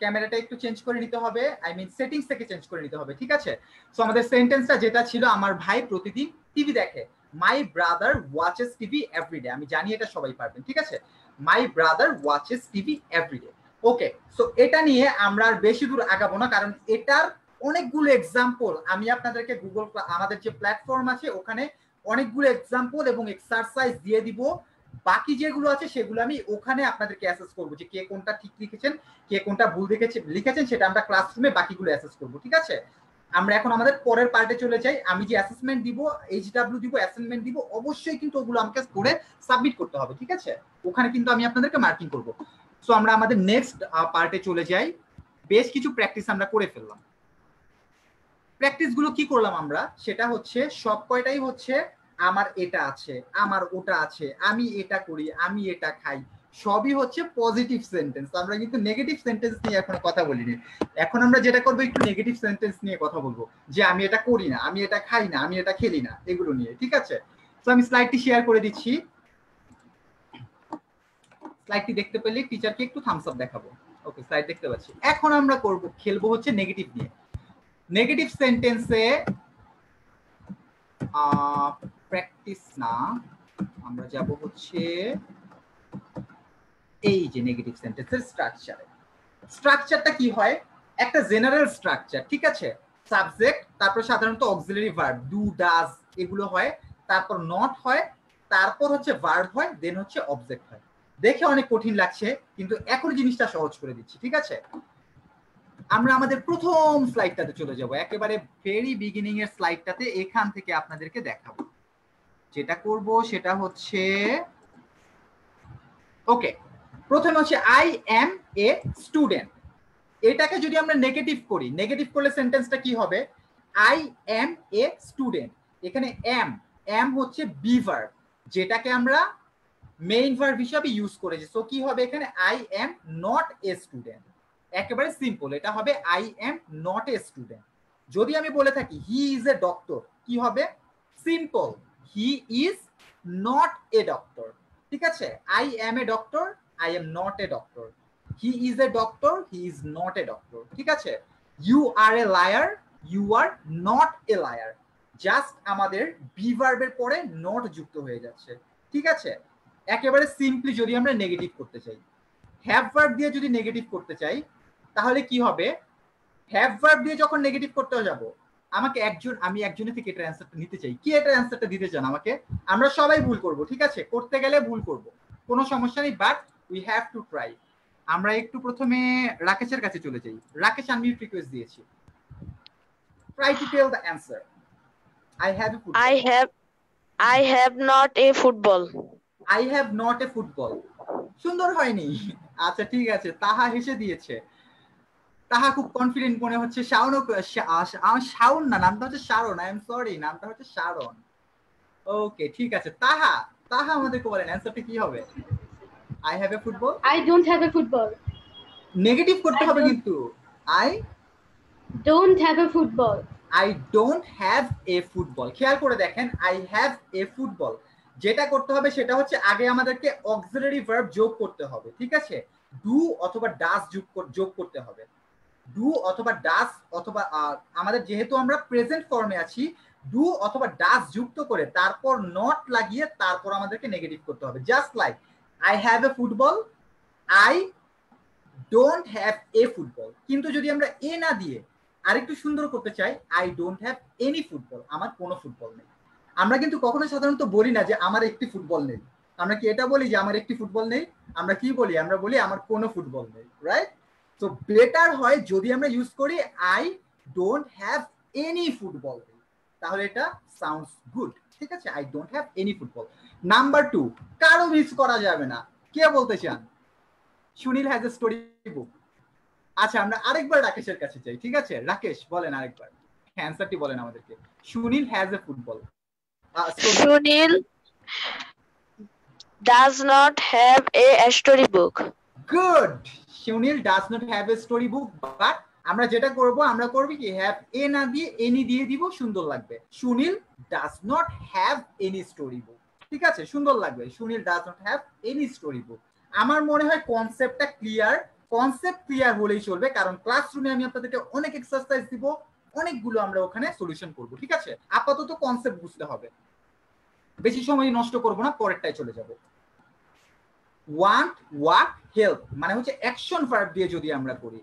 ক্যামেরাটা একটু চেঞ্জ করে নিতে হবে, আই মিন সেটিংস থেকে চেঞ্জ করে নিতে হবে। ঠিক আছে, সো আমাদের সেন্টেন্সটা যেটা ছিল, আমার ভাই প্রতিদিন টিভি দেখে। My brother watches TV every day. আমি জানি এটা সবাই পারবেন। ঠিক আছে, my brother watches TV every day. Okay, so এটা নিয়ে আমরা আর বেশি দূর আগাবো না, কারণ এটার অনেকগুলো এক্সাম্পল আমি আপনাদেরকে গুগল, আমাদের যে প্ল্যাটফর্ম আছে ওখানে অনেকগুলো এক্সাম্পল এবং এক্সারসাইজ দিয়ে দিব। বাকি যেগুলো আছে সেগুলো আমি ওখানে আপনাদেরকে অ্যাসেস করবো, যে কে কোনটা ঠিক লিখেছেন, কে কোনটা ভুল লিখেছেন, সেটা আমরা ক্লাসরুমে বাকিগুলো অ্যাসেস করবো। ঠিক আছে, আমরা এখন আমাদের পরের পার্টে চলে যাই। আমি যে অ্যাসেসমেন্ট দিব, এইচডব্লিউ দিব, অ্যাসাইনমেন্ট দিব, অবশ্যই কিন্তু ওগুলো আমাকে করে সাবমিট করতে হবে। ঠিক আছে, ওখানে কিন্তু আমি আপনাদেরকে মার্কিং করব। সো আমরা আমাদের নেক্সট পার্টে চলে যাই। বেশ কিছু প্র্যাকটিস আমরা করে ফেললাম। প্র্যাকটিস গুলো কি করলাম আমরা, সেটা হচ্ছে সব কয়টাই হচ্ছে আমার এটা আছে, আমার ওটা আছে, আমি এটা করি, আমি এটা খাই, সবই হচ্ছে পজিটিভ সেন্টেন্স। আমরা কিন্তু নেগেটিভ সেন্টেন্স নিয়ে এখন কথা বলিনি। এখন আমরা যেটা করবো, একটু নেগেটিভ সেন্টেন্স নিয়ে কথা বলবো, যে আমি এটা করি না, আমি এটা খাই না, আমি এটা খেলি না, এগুলো নিয়ে। ঠিক আছে, তো আমি স্লাইডটি শেয়ার করে দিচ্ছি। স্লাইডটি দেখতে পেলে টিচারকে একটু থামস আপ দেখাবো। ওকে, স্লাইড দেখতে পাচ্ছি। এখন আমরা করব, খেলবো হচ্ছে নেগেটিভ নিয়ে। নেগেটিভ সেন্টেন্সে প্র্যাকটিস না, আমরা যাব হচ্ছে এই যে নেগেটিভ সেন্টেন্সের স্ট্রাকচারে। স্ট্রাকচারটা কি হয়, একটা জেনারেল স্ট্রাকচার। ঠিক আছে, সাবজেক্ট, তারপর সাধারণত অক্সিলারি ভার্ব ডু ডাজ এগুলো হয়, তারপর নট হয়, তারপর হচ্ছে ভার্ব হয়, দেন হচ্ছে অবজেক্ট হয়। দেখে অনেক কঠিন লাগছে, কিন্তু এখন জিনিসটা সহজ করে দিচ্ছি। ঠিক আছে, আমরা আমাদের প্রথম স্লাইডটাতে চলে যাব, একেবারে ভেরি বিগিনিং এর স্লাইডটাতে। এখান থেকে আপনাদেরকে দেখাবো। যেটা করব সেটা হচ্ছে, ওকে, প্রথমে হচ্ছে আই এম এ স্টুডেন্ট। এটাকে যদি আমরা নেগেটিভ করি, নেগেটিভ করলে সেন্টেন্সটা কি হবে, আই এম এ স্টুডেন্ট। এখানে এম, এম হচ্ছে বি ভার্ব, যেটাকে আমরা মেইন ভার্ব হিসাবে ইউজ করেছি। সো কি হবে এখানে, I am not a student. একেবারে সিম্পল, এটা হবে I am not a student. যদি আমি বলে থাকি হি ইজ এ ডক্টর, কি হবে, simple, he is not a doctor. ঠিক আছে, I am a doctor, I am not a doctor. He is a doctor, he is not a doctor. ঠিক আছে, you are a liar, you are not a liar. Just আমাদের be ভার্বের পরে not যুক্ত হয়ে যাচ্ছে। ঠিক আছে, একেবারে সিম্পলি যদি আমরা নেগেটিভ করতে চাই, হ্যাভ ভার্ব দিয়ে যদি নেগেটিভ করতে চাই, তাহলে কি হবে, হ্যাভ ভার্ব দিয়ে যখন নেগেটিভ করতে যাব, আমাকে আমি একজনের থেকে এটা অ্যান্সারটা নিতে চাই। কি এটা অ্যান্সারটা দিতে চান আমাকে? আমরা সবাই ভুল করব, ঠিক আছে, করতে গেলে ভুল করব, কোনো সমস্যা নেই, but we have to try. আমরা একটু প্রথমে রাকেশের কাছে চলে যাই। রাকেশ, আমি রিকোয়েস্ট দিয়েছি, try to tell the answer. I have a football. I have not a football. I have not a football. সুন্দর হয়নি। আচ্ছা ঠিক আছে, তাহা হেসে দিয়েছে। তাহা খুব কনফিডেন্ট মনে হচ্ছে। শাওন না, নামটা হচ্ছে শারন। আই এম সরি, নামটা হচ্ছে শারন। ওকে ঠিক আছে, তাহা আমাদেরকে বলেন অ্যান্সারটা কি হবে? I have a football. I don't have a football. Negative করতে হবে কিন্তু। I don't have a football. I don't have a football. খেয়াল করে দেখেন, I have a football, যেটা করতে হবে সেটা হচ্ছে আগে আমাদেরকে অক্সিলারি ভার্ব যোগ করতে হবে। ঠিক আছে, ডু অথবা ডাস যোগ করতে হবে। ডু অথবা ডাস অথবা আমাদের যেহেতু আমরা প্রেজেন্ট ফর্মে আছি, ডু অথবা ডাস যুক্ত করে তারপর নট লাগিয়ে তারপর আমাদেরকে নেগেটিভ করতে হবে। Just like I have A football, I don't have a football. কিন্তু যদি আমরা এ না দিয়ে আরেকটু সুন্দর করতে চাই, I don't have any football, আমার কোনো ফুটবল নেই। আমরা কিন্তু কখনো সাধারণত বলি না যে আমার একটি ফুটবল নেই। আমরা কি এটা বলি যে আমার একটি ফুটবল নেই? আমরা কি বলি? আমরা বলি আমার কোনো ফুটবল নেই, রাইট? সো বেটার হয় যদি আমরা ইউজ করি I don't have any football, তাহলে এটা সাউন্ডস গুড। ঠিক আছে, I don't have any football. Number 2, কারো মিস করা যাবে না। কে বলতে চান? Sunil has a story book. আচ্ছা, আমরা আরেকবার রাকেশের কাছে যাই। ঠিক আছে, রাকেশ বলেন আরেকবার অ্যান্সারটি বলেন আমাদেরকে। Sunil has a football. Sunil does not have a storybook. Good, Sunil does not have a story book. But আমরা যেটা করব, আমরা করব কি, হ্যাভ এ না দিয়ে এনি দিয়ে দিব, সুন্দর লাগবে। Sunil does not have any story বুক। ঠিক আছে, সুন্দর লাগবে, Sunil does not have any story বুক। আমার মনে হয় কনসেপ্টটা ক্লিয়ার। কনসেপ্ট ক্লিয়ার হলেই চলবে, কারণ ক্লাসরুমে আমি আপনাদেরকে অনেক এক্সারসাইজ দিব, অনেকগুলো আমরা ওখানে সলিউশন করব। ঠিক আছে, আপাতত কনসেপ্ট বুঝতে হবে, বেশি সময় নষ্ট করব না, পরেরটাই চলে যাব। ওয়ান্ট, ওয়াক, হেল্প মানে হচ্ছে অ্যাকশন ভার্ব দিয়ে যদি আমরা করি,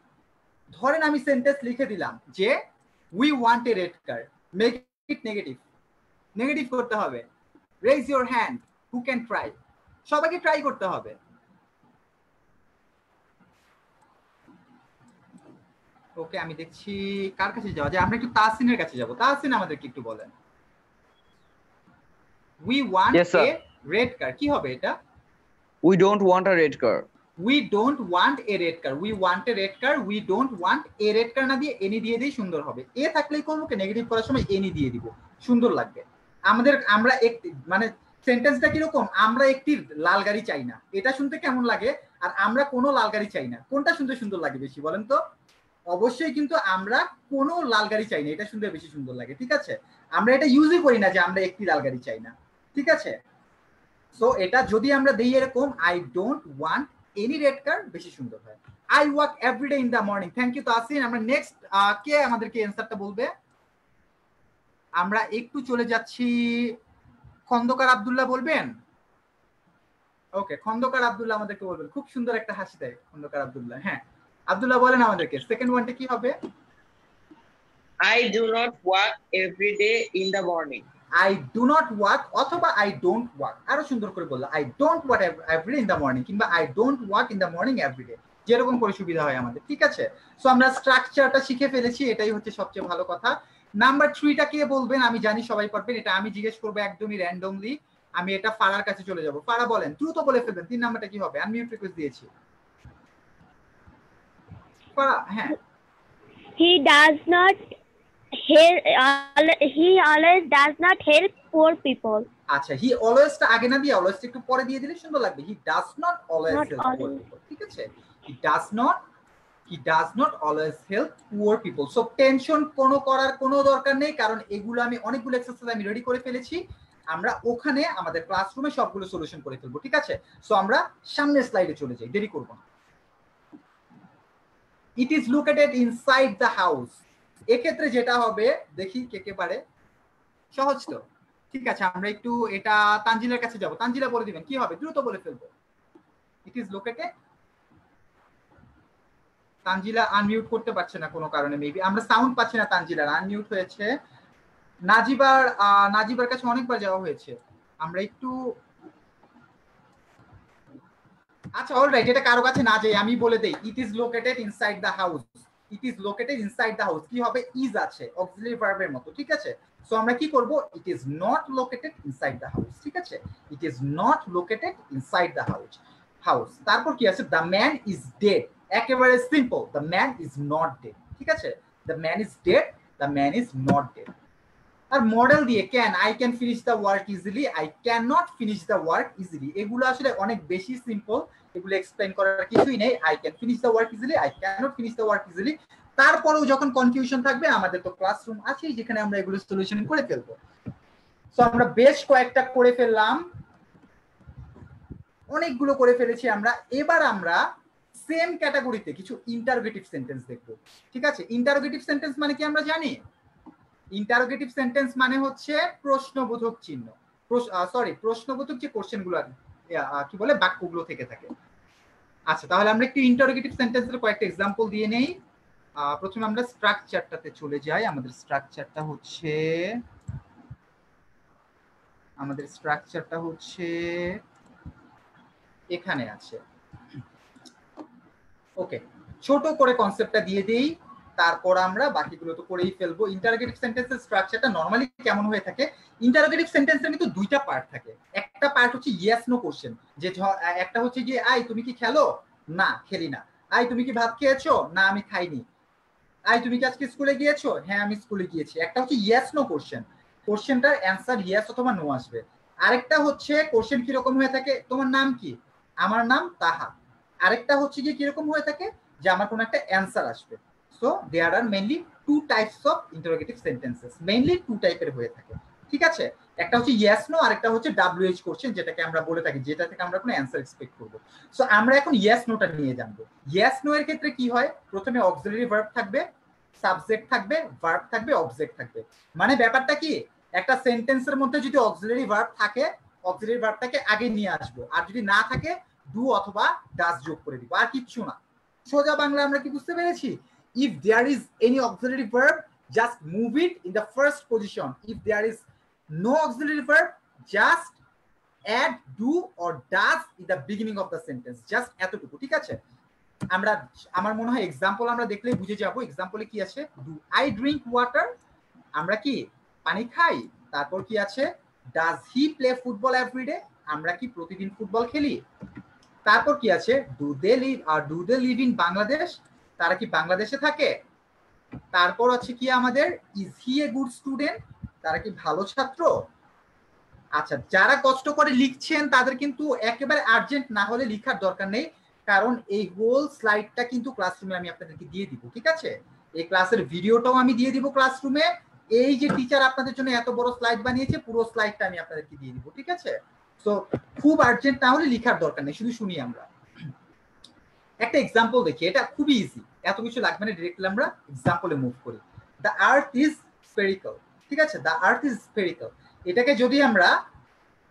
ধরেন আমি সেন্টেন্স লিখে দিলাম যে we want a red car, make it negative. Negative করতে হবে। Raise your hand, who can try, সবাইকে ট্রাই করতে হবে। ওকে, আমি দেখছি কার কাছে যাওয়া যায়। আমরা একটু তাহসিনের কাছে যাব। তাহসিন আমাদেরকে একটু বলেন, উই ওয়ান্ট এ রেড কার, কি হবে এটা? We don't want a red car. We don't want a red car. We want a red car. We don't want a red car না দিয়ে এনি দিয়ে দিই, সুন্দর হবে। এ থাকলেই করবো কি, নেগেটিভ করার সময় এনি দিয়ে দিব, সুন্দর লাগবে। আমরা একটি মানে সেন্টেন্সটা কিরকম, আমরা একটি লাল গাড়ি চাই না, এটা শুনতে কেমন লাগে? আর আমরা কোনো লাল গাড়ি চাই না, কোনটা শুনতে সুন্দর লাগে বেশি বলেন তো? অবশ্যই কিন্তু আমরা কোনো লাল গাড়ি চাই না, এটা শুনতে বেশি সুন্দর লাগে। ঠিক আছে, আমরা এটা ইউজই করি না যে আমরা একটি লাল গাড়ি চাই না। ঠিক আছে, সো এটা যদি আমরা দেই এরকম, I don't want any red car, বেশি সুন্দর হয়। I walk everyday in the morning. Thank you Tasin. আমরা নেক্সট কে আমাদেরকে অ্যানসারটা বলবে? আমরা একটু চলে যাচ্ছি, খন্দকার আব্দুল্লাহ বলবেন? ওকে, খন্দকার আব্দুল্লাহ আমাদেরকে বলবেন। খুব সুন্দর একটা হাসি দেয় খন্দকার আব্দুল্লাহ। হ্যাঁ, আব্দুল্লাহ বলেন আমাদেরকে সেকেন্ড ওয়ানটা কি হবে? I do not walk every day in the morning. I do not walk অথবা I don't walk, আরো সুন্দর করে বললাম, I don't walk every day in the morning কিংবা I don't walk in the morning every day, যেরকম করে সুবিধা হয় আমাদের। ঠিক আছে, সো আমরা স্ট্রাকচারটা শিখে ফেলেছি, এটাই হচ্ছে সবচেয়ে ভালো কথা। নাম্বার 3টা কে বলবেন? আমি জানি সবাই পারবেন, এটা আমি জিজ্ঞেস করবো একদমই র্যান্ডমলি। আমি এটা ফারার কাছে চলে যাব। ফারা বলেন, তুই তো বলে ফেলবেন 3 নাম্বারটা কি হবে? আনমিউট রিকোয়েস্ট দিয়েছি। ফারা, হ্যাঁ। He does not help. He always does not help poor people. আচ্ছা, হি অলওয়েজটা আগে না দিয়ে অলওয়েজটা একটু পরে দিয়ে দিলে সুন্দর লাগবে। হি does not always Not help poor always. People, ঠিক আছে? হি does not always help poor people. So tension করার কোনো দরকার নেই, কারণ এগুলো আমি অনেকগুলো এক্সারসাইজ আমি রেডি করে ফেলেছি। আমরা ওখানে আমাদের ক্লাসরুমে সবগুলো সলিউশন করে ফেলবো, ঠিক আছে? সো আমরা সামনের স্লাইডে চলে যাই, দেরি করব না। ইট is located inside the house. এক্ষেত্রে যেটা হবে, দেখি কে কে পারে। সহজ তো, ঠিক আছে? আমরা একটু এটা তানজিলার কাছে যাব। তানজিলা বলে দিবেন কি হবে, দ্রুত বলে ফেলবো। It is located. Tanjila unmute করতে পারছে না কোনো কারণে, মেবি আমরা সাউন্ড পাচ্ছি না। তানজিলার আনমিউট হয়েছে। নাজিবার কাছে অনেকবার যাওয়া হয়েছে, আমরা একটু আচ্ছা অলরাইট, এটা কারো কাছে না যাই আমি বলে দেই। ইট is located inside the house. It is located inside the house কি হবে, ইজ আছে অক্সিলারি ভার্বের মতো, ঠিক আছে? সো আমরা কি করব, it is not located inside the house, ঠিক আছে? It is not located inside the house. তারপর কি আছে, দ্য ম্যান ইজ ডেড। একেবারে simple, the man is not dead, ঠিক আছে? The man is dead, the man is not dead. আর model দিয়ে can, I can finish the work easily, I can not finish the work easily, এগুলো আসলে অনেক বেশি simple, এগুলো explain করার কিছুই নেই। I can finish the work easily, I can not finish the work easily. তারপরেও যখন কনফিউশন থাকবে, আমাদের তো ক্লাসরুম আছেই যেখানে আমরা এগুলো সলিউশন করে ফেলবো। সো আমরা বেশ কয়েকটা করে ফেললাম, অনেকগুলো করে ফেলেছি আমরা। এবার আমরা সেম ক্যাটাগরিতে কিছু ইন্টারোগেটিভ সেন্টেন্স দেখবো, ঠিক আছে? ইন্টারোগেটিভ সেন্টেন্স মানে কি আমরা জানি? ইন্টারোগেটিভ সেন্টেন্স মানে হচ্ছে প্রশ্নবোধক চিহ্ন, প্রশ্নবোধক যে কোশ্চেনগুলো কি বলে বাক্যগুলো থেকে থাকে। আচ্ছা, তাহলে আমরা একটু ইন্টারোগেটিভ সেন্টেন্সের কয়েকটা এক্সাম্পল দিয়ে নেই। প্রথমে আমরা স্ট্রাকচারটাতে চলে যাই। আমাদের স্ট্রাকচারটা হচ্ছে এখানে আছে। ওকে, ছোট করে কনসেপ্টটা দিয়ে দেই, তারপর আমরা বাকিগুলো তো করেই ফেলবো। ইন্টারোগেটিভ সেন্টেন্সের স্ট্রাকচারটা নরমালি কেমন হয়ে থাকে, ইন্টারোগেটিভ সেন্টেন্সের কিন্তু দুইটা পার্ট থাকে। একটা পার্ট হচ্ছে ইয়েস নো কোশ্চেন, যে একটা হচ্ছে যে আই তুমি কি খেলো, না খেলি না। আই তুমি কি ভাত খেয়েছো, না আমি খাইনি। আই তুমি কি আজকে স্কুলে গিয়েছো, হ্যাঁ আমি স্কুলে গিয়েছি। একটা হচ্ছে ইয়েস নো কোশ্চেন, কোশ্চেনটার অ্যান্সার ইয়েস অথবা নো আসবে। আরেকটা হচ্ছে কোশ্চেন কিরকম হয়ে থাকে, তোমার নাম কি, আমার নাম তাহা। আরেকটা হচ্ছে যে কিরকম হয়ে থাকে, যে আমার কোনো একটা অ্যান্সার আসবে। So there are mainly two types of interrogative sentences, mainly two টাইপের হয়ে থাকে, ঠিক আছে? একটা হচ্ছে yes no, আরেকটা হচ্ছে WH কোশ্চেন, যেটাকে আমরা বলে থাকি, যেটা থেকে আমরা কোনো অ্যান্সার এক্সপেক্ট করব। সো আমরা এখন yes no টা নিয়ে জানবো। yes no এর ক্ষেত্রে কি হয়, প্রথমে অক্সিলারি ভার্ব থাকবে, সাবজেক্ট থাকবে, ভার্ব থাকবে, অবজেক্ট থাকবে। মানে ব্যাপারটা কি, একটা সেন্টেন্সের মধ্যে যদি অক্সিলারি ভার্ব থাকে, অক্সিলারি ভার্বটাকে আগে নিয়ে আসবো, আর যদি না থাকে ডু অথবা ডাজ যোগ করে দিব, আর কিচ্ছু না। সোজা বাংলা আমরা কি বুঝতে পেরেছি? If there is any auxiliary verb, just move it in the first position. If there is no auxiliary verb, just add do or does in the beginning of the sentence. Just এতটুকু, ঠিক আছে? আমার মনে হয় example আমরা দেখলেই বুঝে যাব। এক্সাম্পলে কি আছে, ডু আই ড্রিঙ্ক ওয়াটার, আমরা কি পানি খাই। তারপর কি আছে, does he play football every day, আমরা কি প্রতিদিন ফুটবল খেলি। তারপর কি আছে, do they live in Bangladesh, তারা কি বাংলাদেশে থাকে। তারপর আছে কি আমাদের, is he a good student, তারা কি ভালো ছাত্র। আচ্ছা, যারা কষ্ট করে লিখছেন তাদের কিন্তু একেবারে আর্জেন্ট না হলে লেখার দরকার নেই, কারণ এই হোল স্লাইডটা কিন্তু ক্লাসরুমে আমি আপনাদেরকে দিয়ে দিব, ঠিক আছে? এই ক্লাসের ভিডিওটাও আমি দিয়ে দিব ক্লাসরুমে। এই যে টিচার আপনাদের জন্য এত বড় স্লাইড বানিয়েছে, পুরো স্লাইডটা আমি আপনাদেরকে দিয়ে দিব, ঠিক আছে? সো খুব আর্জেন্ট না হলে লেখার দরকার নেই, শুধু শুনি আমরা। একটা এক্সাম্পল দেখি, এটা খুবই ইজি, এত কিছু লাগবে না, ডিরেক্টলি আমরা এক্সাম্পলে মুভ করি। দ্য আর্থ ইজ স্ফেরিক্যাল, ঠিক আছে? দ্য আর্থ ইজ স্ফেরিক্যাল, এটাকে যদি আমরা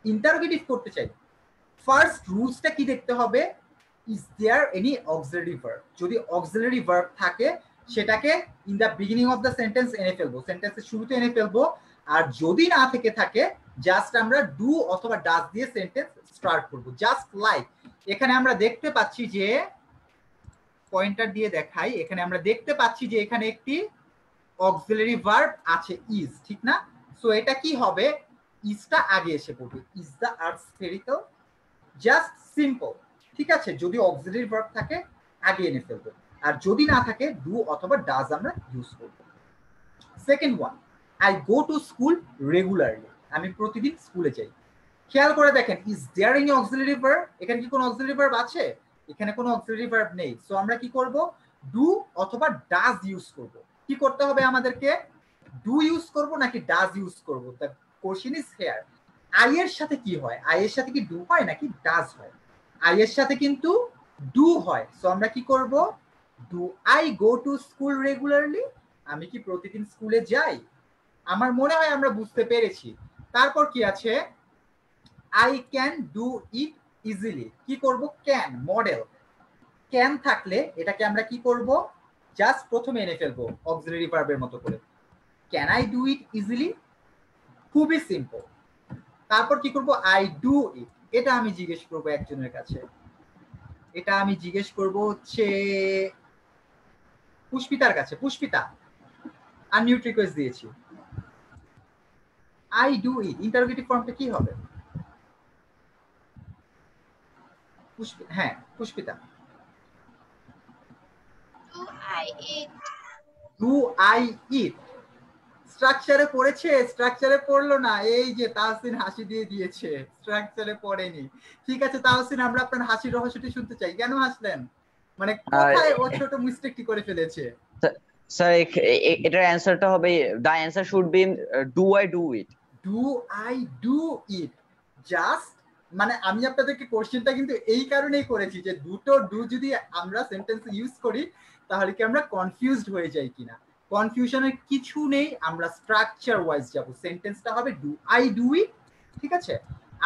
ইন্টারোগেটিভ করতে চাই, ফার্স্ট রুলসটা কি দেখতে হবে, is there any auxiliary verb. যদি অক্সিলারি ভার্ব থাকে সেটাকে in the beginning of the sentence এনে ফেলবো, সেন্টেন্সের শুরুতে এনে ফেলবো। আর যদি না থেকে থাকে, জাস্ট আমরা ডু অথবা ডাজ দিয়ে সেন্টেন্স স্টার্ট করব। জাস্ট লাইক এখানে আমরা দেখতে পাচ্ছি যে, পয়েন্টার দিয়ে দেখাই, এখানে আমরা দেখতে পাচ্ছি যে এখানে একটি অক্সিলারি ভার্ব আছে, ইজ, ঠিক না? সো এটা কি হবে, ইজটা আগে এসে পড়বে, is the earth spherical, just simple, ঠিক আছে? যদি অক্সিলারি ভার্ব থাকে আগে এনে ফেলবো, আর যদি না থাকে ডু অথবা ডাজ আমরা ইউজ করব। Second one, I go to school regularly, আমি প্রতিদিন স্কুলে যাই। খেয়াল করে দেখেন, is there any auxiliary verb? এখানে কি কোনো অক্সিলারি ভার্ব আছে? এখানে কোনো অক্সিলারি ভার্ব নেই। সো আমরা কি করব? ডু অথবা ডাজ ইউজ করব। কি করতে হবে আমাদেরকে? ডু ইউজ করব নাকি ডাজ ইউজ করব? The question is here. I এর সাথে কি হয়? আই এর সাথে কি ডু হয় নাকি ডাজ হয়? আই এর সাথে কিন্তু ডু হয়। সো আমরা কি করব? Do I go to school regularly? আমি কি প্রতিদিন স্কুলে যাই? আমার মনে হয় আমরা বুঝতে পেরেছি। তারপর কি আছে? I can do it easily. কি করব? Can, model. ক্যান থাকলে এটাকে আমরা কি করব? জাস্ট প্রথমে এনে ফেলবো অক্সিলারি ভার্বের মতো করে। Can I do it easily? খুবই সিম্পল। তারপর কি করব? আই ডু ইট। এটা আমি জিজ্ঞেস করব একজনের কাছে। এটা আমি জিজ্ঞেস করব হচ্ছে পুষ্পিতার কাছে। পুষ্পিতা, আনমিউট রিকোয়েস্ট দিয়েছি। আই ডু ইট ইন্টারোগেটিভ ফর্মটা কি হবে? হ্যাঁ Pushpita. Do I eat? Do I eat স্ট্রাকচারে পড়েছে? স্ট্রাকচারে পড়লো না। এই যে তাহসিন হাসি দিয়ে দিয়েছে, স্ট্রাকচারে পড়েনি। ঠিক আছে তাহসিন, আমরা আপনার হাসির রহস্যটি শুনতে চাই। কেন হাসলেন? মানে কোথায় ও ছোট মিস্টেকটি করে ফেলেছে? স্যার এটার অ্যানসারটা হবে, the answer should be do I do it. Do I do it. Just মানে আমি আপনাদেরকে কোশ্চেনটা কিন্তু এই কারণেই করেছি যে দুটো ডু যদি আমরা সেন্টেন্সে ইউজ করি তাহলে কি আমরা কনফিউজড হয়ে যাই কিনা। কনফিউশনের কিছু নেই, আমরা স্ট্রাকচার ওয়াইজ যাব। সেন্টেন্সটা হবে ডু আই ডু ইট, ঠিক আছে?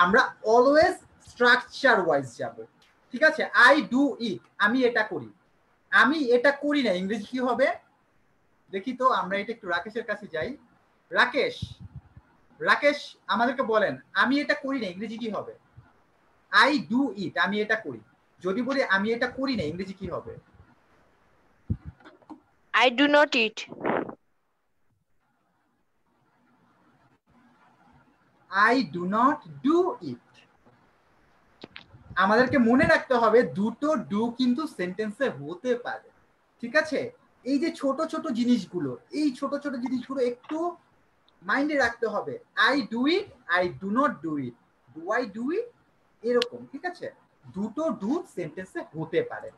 আমরা অলওয়েজ স্ট্রাকচার ওয়াইজ যাব, ঠিক আছে? আই ডু ইট, আমি এটা করি। আমি এটা করি না, ইংরেজি কি হবে দেখি তো। আমরা এটা একটু রাকেশের কাছে যাই। রাকেশ, রাকেশ আমাদেরকে বলেন, আমি এটা করি না ইংরেজি কি হবে? আই ডু ইট, আমি এটা করি। যদি বলি আমি এটা করি না, ইংরেজি কি হবে? I do not eat. I do not do it. আমাদেরকে মনে রাখতে হবে দুটো ডু কিন্তু সেন্টেন্সে হতে পারে, ঠিক আছে? এই যে ছোট ছোট জিনিসগুলো, এই ছোট ছোট জিনিসগুলো একটু মাইন্ডে রাখতে হবে। I do it, I do not do it, do I do ইট, এরকম, ঠিক আছে? দুটো ডু সেন্টেন্সে হতে পারে।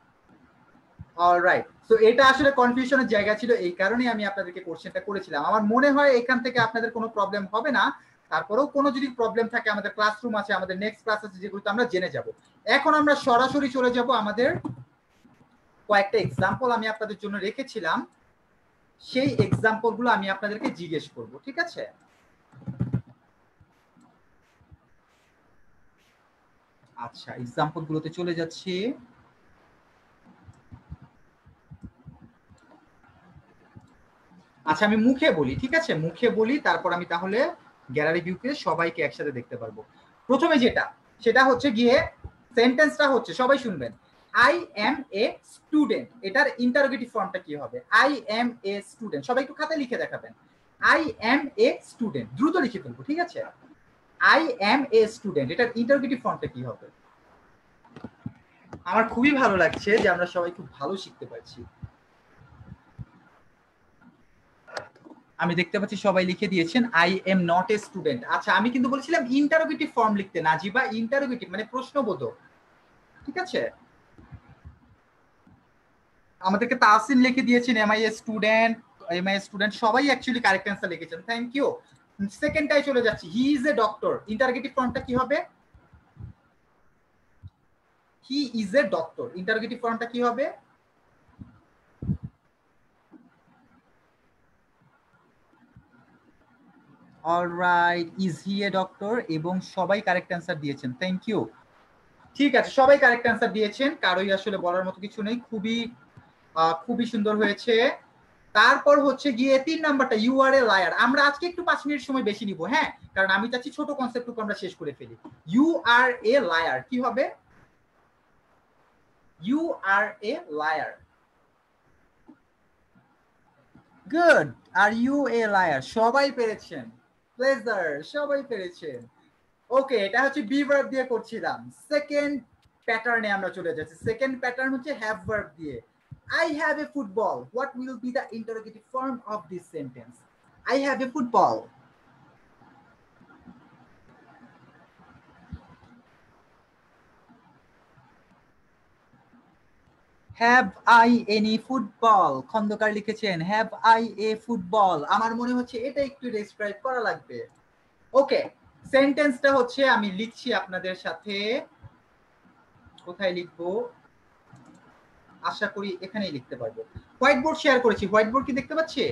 অলরাইট, সো এটা আসলে কনফিউশনের জায়গা ছিল, এই কারণেই আমি আপনাদেরকে কোশ্চেনটা করেছিলাম। আমার মনে হয় এখান থেকে আপনাদের কোনো প্রবলেম হবে না। তারপরেও কোনো যদি প্রবলেম থাকে আমাদের ক্লাসরুম আছে, আমাদের নেক্সট ক্লাস আছে, যেগুলো আমরা জেনে যাব। এখন আমরা সরাসরি চলে যাব আমাদের কয়েকটা এক্সাম্পল আমি আপনাদের জন্য রেখেছিলাম, সেই এক্সাম্পলগুলো আমি আপনাদেরকে জিজ্ঞেস করব, ঠিক আছে? আচ্ছা, এক্সাম্পলগুলোতে চলে যাচ্ছি। আচ্ছা আমি মুখে বলি, ঠিক আছে? মুখে বলি, তারপর আমি তাহলে গ্যালারি ভিউতে সবাইকে একসাথে দেখতে পারবো। প্রথমে যেটা, সেটা হচ্ছে গিয়ে সেন্টেন্সটা হচ্ছে, সবাই শুনবেন, আই এম এ স্টুডেন্ট। এটার ইন্টারোগেটিভ ফর্মটা কি হবে? I am A student. সবাই একটু খাতায় লিখে দেখাবেন। আই এম এ স্টুডেন্ট, দ্রুত লিখে ফেলবো, ঠিক আছে? আই এম এ স্টুডেন্ট, এটার ইন্টারোগেটিভ ফর্মটা কি হবে? আমার খুবই ভালো লাগছে যে আমরা সবাই খুব ভালো শিখতে পারছি। আমি দেখতে পাচ্ছি সবাই লিখে দিয়েছেন I am not a student. আচ্ছা আমি কিন্তু বলেছিলাম ইন্টারোগেটিভ ফর্ম লিখতে, নাজিবা। ইন্টারোগেটিভ মানে প্রশ্নবোধক, ঠিক আছে? আমাদেরকে তাহসিন লিখে দিয়েছেন am I a student, am I a student, সবাই অ্যাকচুয়ালি কারেক্ট অ্যান্সার লিখেছেন, থ্যাংক ইউ। সেকেন্ডটাই চলে যাচ্ছি, he is a doctor. Interrogative ফর্মটা কি হবে? He is a doctor, interrogative ফর্মটা কি হবে? Alright, is he a doctor, এবং সবাই কারেক্ট অ্যান্সার দিয়েছেন, থ্যাংক ইউ। ঠিক আছে, সবাই কারেক্ট অ্যান্সার দিয়েছেন, কারোই আসলে বলার মতো কিছু নেই। খুবই সুন্দর হয়েছে। তারপর হচ্ছে গিয়ে 3 নাম্বারটা, ইউ আর এ লায়ার। আমরা আজকে একটু 5 মিনিট সময় বেশি নিব, হ্যাঁ, কারণ আমি চাচ্ছি ছোট কনসেপ্টটুকু আমরা শেষ করে ফেলি। ইউ আর এ লায়ার কি হবে? You are a liar. Good, are you a liar, সবাই পেরেছেন, প্লেজার, সবাই পেরেছেন। ওকে, এটা হচ্ছে বি ভার্ব দিয়ে করছিলাম। সেকেন্ড প্যাটার্নে আমরা চলে যাচ্ছি। সেকেন্ড প্যাটার্ন হচ্ছে হ্যাভ ভার্ব দিয়ে। I have a football. What will be the interrogative form of this sentence? I have a football. Have I any football, Khandakar লিখেছেন হ্যাভ আই এ ফুটবল। আমার মনে হচ্ছে এটা একটু ডেসক্রাইব করা লাগবে। ওকে, সেন্টেন্সটা হচ্ছে আমি লিখছি আপনাদের সাথে, কোথায় লিখবো, আশা করি এখানেই লিখতে পারবো। হোয়াইট বোর্ড শেয়ার করেছি, হোয়াইট বোর্ড কি দেখতে পাচ্ছি?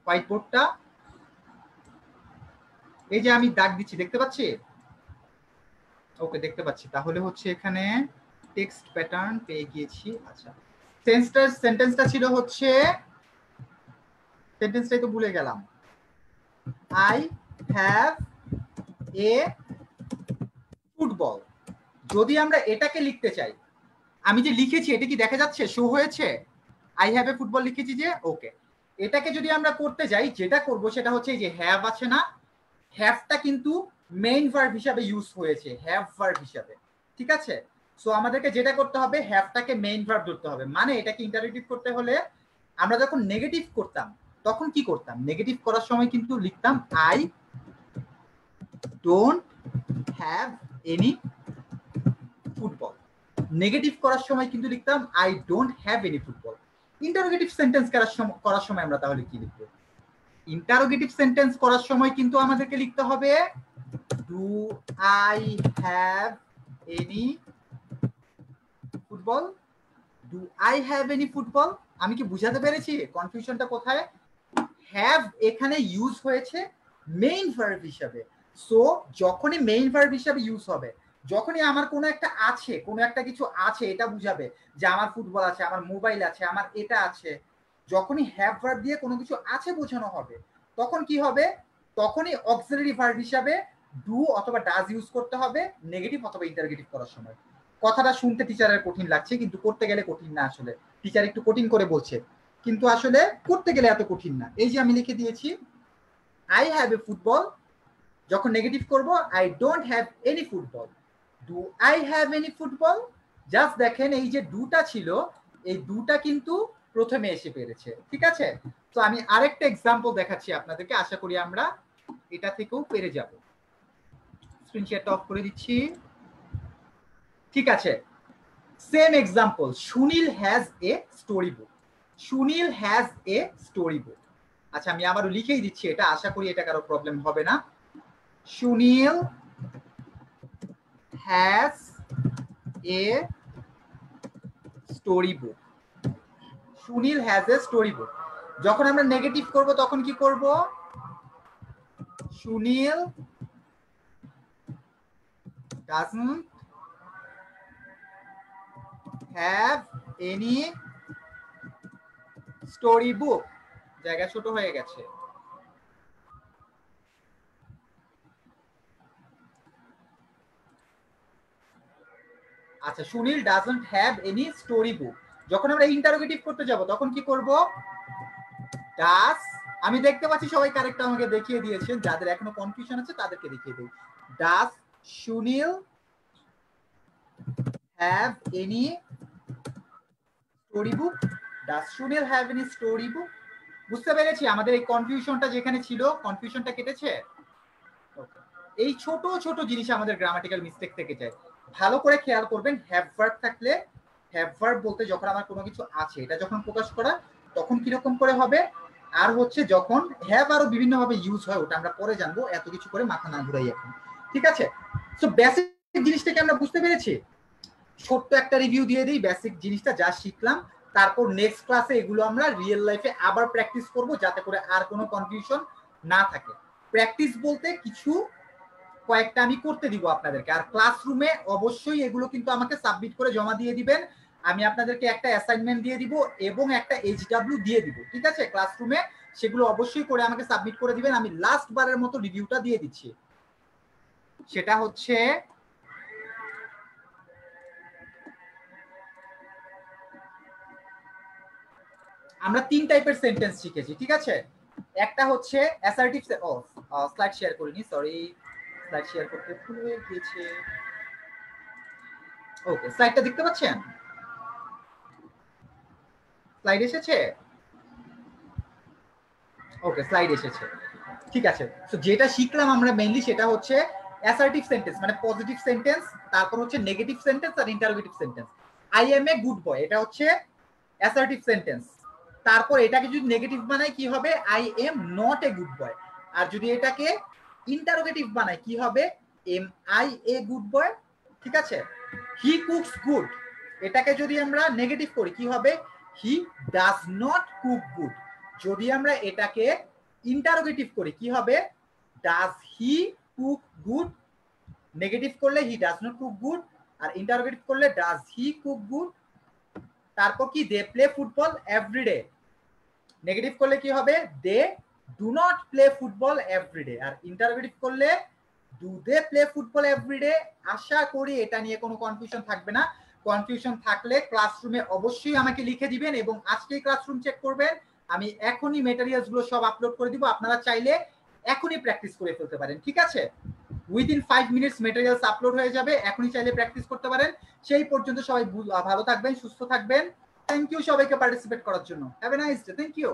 হোয়াইট বোর্ডটা এই যে আমি দাগ দিচ্ছি, দেখতে পাচ্ছি? ওকে, দেখতে পাচ্ছি। তাহলে হচ্ছে এখানে টেক্সট প্যাটার্ন পেয়ে গিয়েছি। আচ্ছা, সেন্টেন্সটা ছিল হচ্ছে, সেন্টেন্সটাই তো ভুলে গেলাম। I have A football. যদি আমরা এটাকে লিখতে চাই, আমি যে লিখেছি এটা কি দেখা যাচ্ছে, শো হয়েছে? আই হ্যাভ এ ফুটবল লিখেছি যে, ওকে। এটাকে যদি আমরা করতে যাই, যেটা করব সেটা হচ্ছে এই যে হ্যাভ আছে না, হ্যাভটা কিন্তু মেইন ভার্ব হিসাবে ইউজ হয়েছে, হ্যাভ ভার্ব হিসাবে, ঠিক আছে? সো আমাদেরকে যেটা করতে হবে, হ্যাভটাকে মেইন ভার্ব ধরতে হবে। মানে এটাকে ইন্টারোগেটিভ করতে হলে আমরা যখন নেগেটিভ করতাম তখন কি করতাম, নেগেটিভ করার সময় কিন্তু লিখতাম I don't have any football. Negative করার সময় কিন্তু লিখতাম I don't have any football. Interrogative sentence করার সময় আমরা তাহলে কি লিখব? ইন্টারোগেটিভ সেন্টেন্স করার সময় কিন্তু আমাদেরকে লিখতে হবে do I have any football, do I have any football. আমি কি বুঝাতে পেরেছি কনফিউশনটা কোথায়? হ্যাভ এখানে ইউজ হয়েছে মেইন ভার্ব হিসাবে। সো যখনই মেইন ভার্ব হিসাবে ইউজ হবে, যখনই আমার কোনো একটা আছে, কোনো একটা কিছু আছে, এটা বুঝাবে যে আমার ফুটবল আছে, আমার মোবাইল আছে, আমার এটা আছে, যখনই হ্যাভ ভার্ব দিয়ে কোনো কিছু আছে বোঝানো হবে, তখন কি হবে? তখনই অক্সিলারি ভার্ব হিসাবে ডু অথবা ডাজ ইউজ করতে হবে নেগেটিভ অথবা ইন্টারোগেটিভ করার সময়। কথাটা শুনতে টিচারের কঠিন লাগছে, কিন্তু করতে গেলে কঠিন না। আসলে টিচার একটু কঠিন করে বলছে, কিন্তু আসলে করতে গেলে এত কঠিন না। এই যে আমি লিখে দিয়েছি আই হ্যাভ এ ফুটবল, যখন নেগেটিভ করব I don't have any football. Do I have any football, just দেখেন এই যে ডুটা ছিল, এই ডুটা কিন্তু প্রথমে এসে পেরেছে, ঠিক আছে? তো আমি আরেকটা এক্সাম্পল দেখাচ্ছি আপনাদেরকে, আশা করি আমরা এটা থেকেও পেরে যাব। স্ক্রিন শেয়ারটা অফ করে দিচ্ছি, ঠিক আছে? Same example, Sunil has a story book. Sunil has a story book. আচ্ছা, আমি আবারও লিখেই দিচ্ছি এটা, আশা করি এটা কারো প্রবলেম হবে না। Sunil has a story book. Sunil has a story book. যখন আমরা নেগেটিভ করব তখন কি করব? Sunil doesn't have any story book। জায়গা ছোট হয়ে গেছে। আচ্ছা, Sunil doesn't have any story বুক। যখন আমরা ইন্টারোগেটিভ করতে যাব তখন কি করব? ডাস। আমি দেখতে পাচ্ছি সবাই কারেক্ট আমাকে দেখিয়ে দিয়েছেন, যাদের এখনো কনফিউশন আছে তাদেরকে দেখিয়ে দেই। Does Sunil have any story book? Does Sunil have any story book? বুঝতে পেরেছি আমাদের এই কনফিউশনটা যেখানে ছিল, কনফিউশনটা কেটেছে। এই ছোট ছোট জিনিস আমাদের গ্রামাটিক্যাল মিস্টেক থেকে যায়। ভালো করে খেয়াল করবেন, হ্যাভ ভার্ব থাকলে, হ্যাভ ভার্ব বলতে যখন আমার কোনো কিছু আছে এটা যখন প্রকাশ করা তখন কিরকম করে হবে, আর হচ্ছে যখন হ্যাভ আরো বিভিন্ন ভাবে ইউজ হয় ওটা আমরা পরে জানবো, এত কিছু করে মাথা না ঘুরাই এখন, ঠিক আছে? সো বেসিক জিনিসটাকে আমরা বুঝতে পেরেছি। ছোট্ট একটা রিভিউ দিয়ে দিই বেসিক জিনিসটা যা শিখলাম, তারপর নেক্সট ক্লাসে এগুলো আমরা রিয়েল লাইফে আবার প্র্যাকটিস করব যাতে করে আর কোনো কনফিউশন না থাকে। প্র্যাকটিস বলতে কিছু কয়েকটা আমি করতে দিব আপনাদেরকে, আর ক্লাসরুমে অবশ্যই এগুলো কিন্তু আমাকে সাবমিট করে জমা দিয়ে দিবেন। আমি আপনাদেরকে একটা অ্যাসাইনমেন্ট দিয়ে দিব এবং একটা এইচডব্লিউ দিয়ে দিব, ঠিক আছে? ক্লাসরুমে সেগুলো অবশ্যই করে আমাকে সাবমিট করে দিবেন। আমি লাস্ট বারের মতো রিভিউটা দিয়ে দিচ্ছি, সেটা হচ্ছে আমরা 3 টাইপের সেন্টেন্স শিখেছি, ঠিক আছে? একটা হচ্ছে অ্যাসার্টিভ, স্লাইড শেয়ার করিনি, সরি, স্লাইড শেয়ার করতে ভুলে গিয়েছি। ওকে, স্লাইডটা দেখতে পাচ্ছেন? স্লাইড এসেছে? ওকে, স্লাইড এসেছে, ঠিক আছে। সো যেটা শিখলাম আমরা মেইনলি সেটা হচ্ছে অ্যাসার্টিভ সেন্টেন্স, মানে পজিটিভ সেন্টেন্স, তারপর হচ্ছে নেগেটিভ সেন্টেন্স আর interrogative sentence. I am a good boy, এটা হচ্ছে অ্যাসার্টিভ সেন্টেন্স। তারপর এটাকে যদি নেগেটিভ বানাই কি হবে, I am not a good boy. আর যদি এটাকে ইন্টারোগেটিভ বানাই কি হবে, am I a good boy. ঠিক আছে, হি কুকস গুড, এটাকে যদি আমরা নেগেটিভ করি কি হবে, he does not cook good. যদি আমরা এটাকে ইন্টারোগেটিভ করি কি হবে, does he cook good. Negative করলে he does not cook good, আর ইন্টারোগেটিভ করলে ডাজ হি কুক গুড। তারপর কি, they play football everyday, negative করলে কি হবে, they do not play football everyday. আর ইন্টারোগেটিভ করলে do they play football everyday. আশা করি এটা নিয়ে কোনো কনফিউশন থাকবে না। কনফিউশন থাকলে ক্লাসরুমে অবশ্যই আমাকে লিখে দিবেন এবং আজকেই ক্লাসরুম চেক করবেন। আমি এখনই মেটেরিয়ালস গুলো সব আপলোড করে দিব, আপনারা চাইলে এখনই প্র্যাকটিস করে ফেলতে পারেন। ঠিক আছে, উইদিন 5 মিনিটস মেটেরিয়ালস আপলোড হয়ে যাবে, এখনই চাইলে প্র্যাকটিস করতে পারেন। সেই পর্যন্ত সবাই ভালো থাকবেন, সুস্থ থাকবেন। থ্যাংক ইউ সবাইকে পার্টিসিপেট করার জন্য। Have a nice day. Thank you.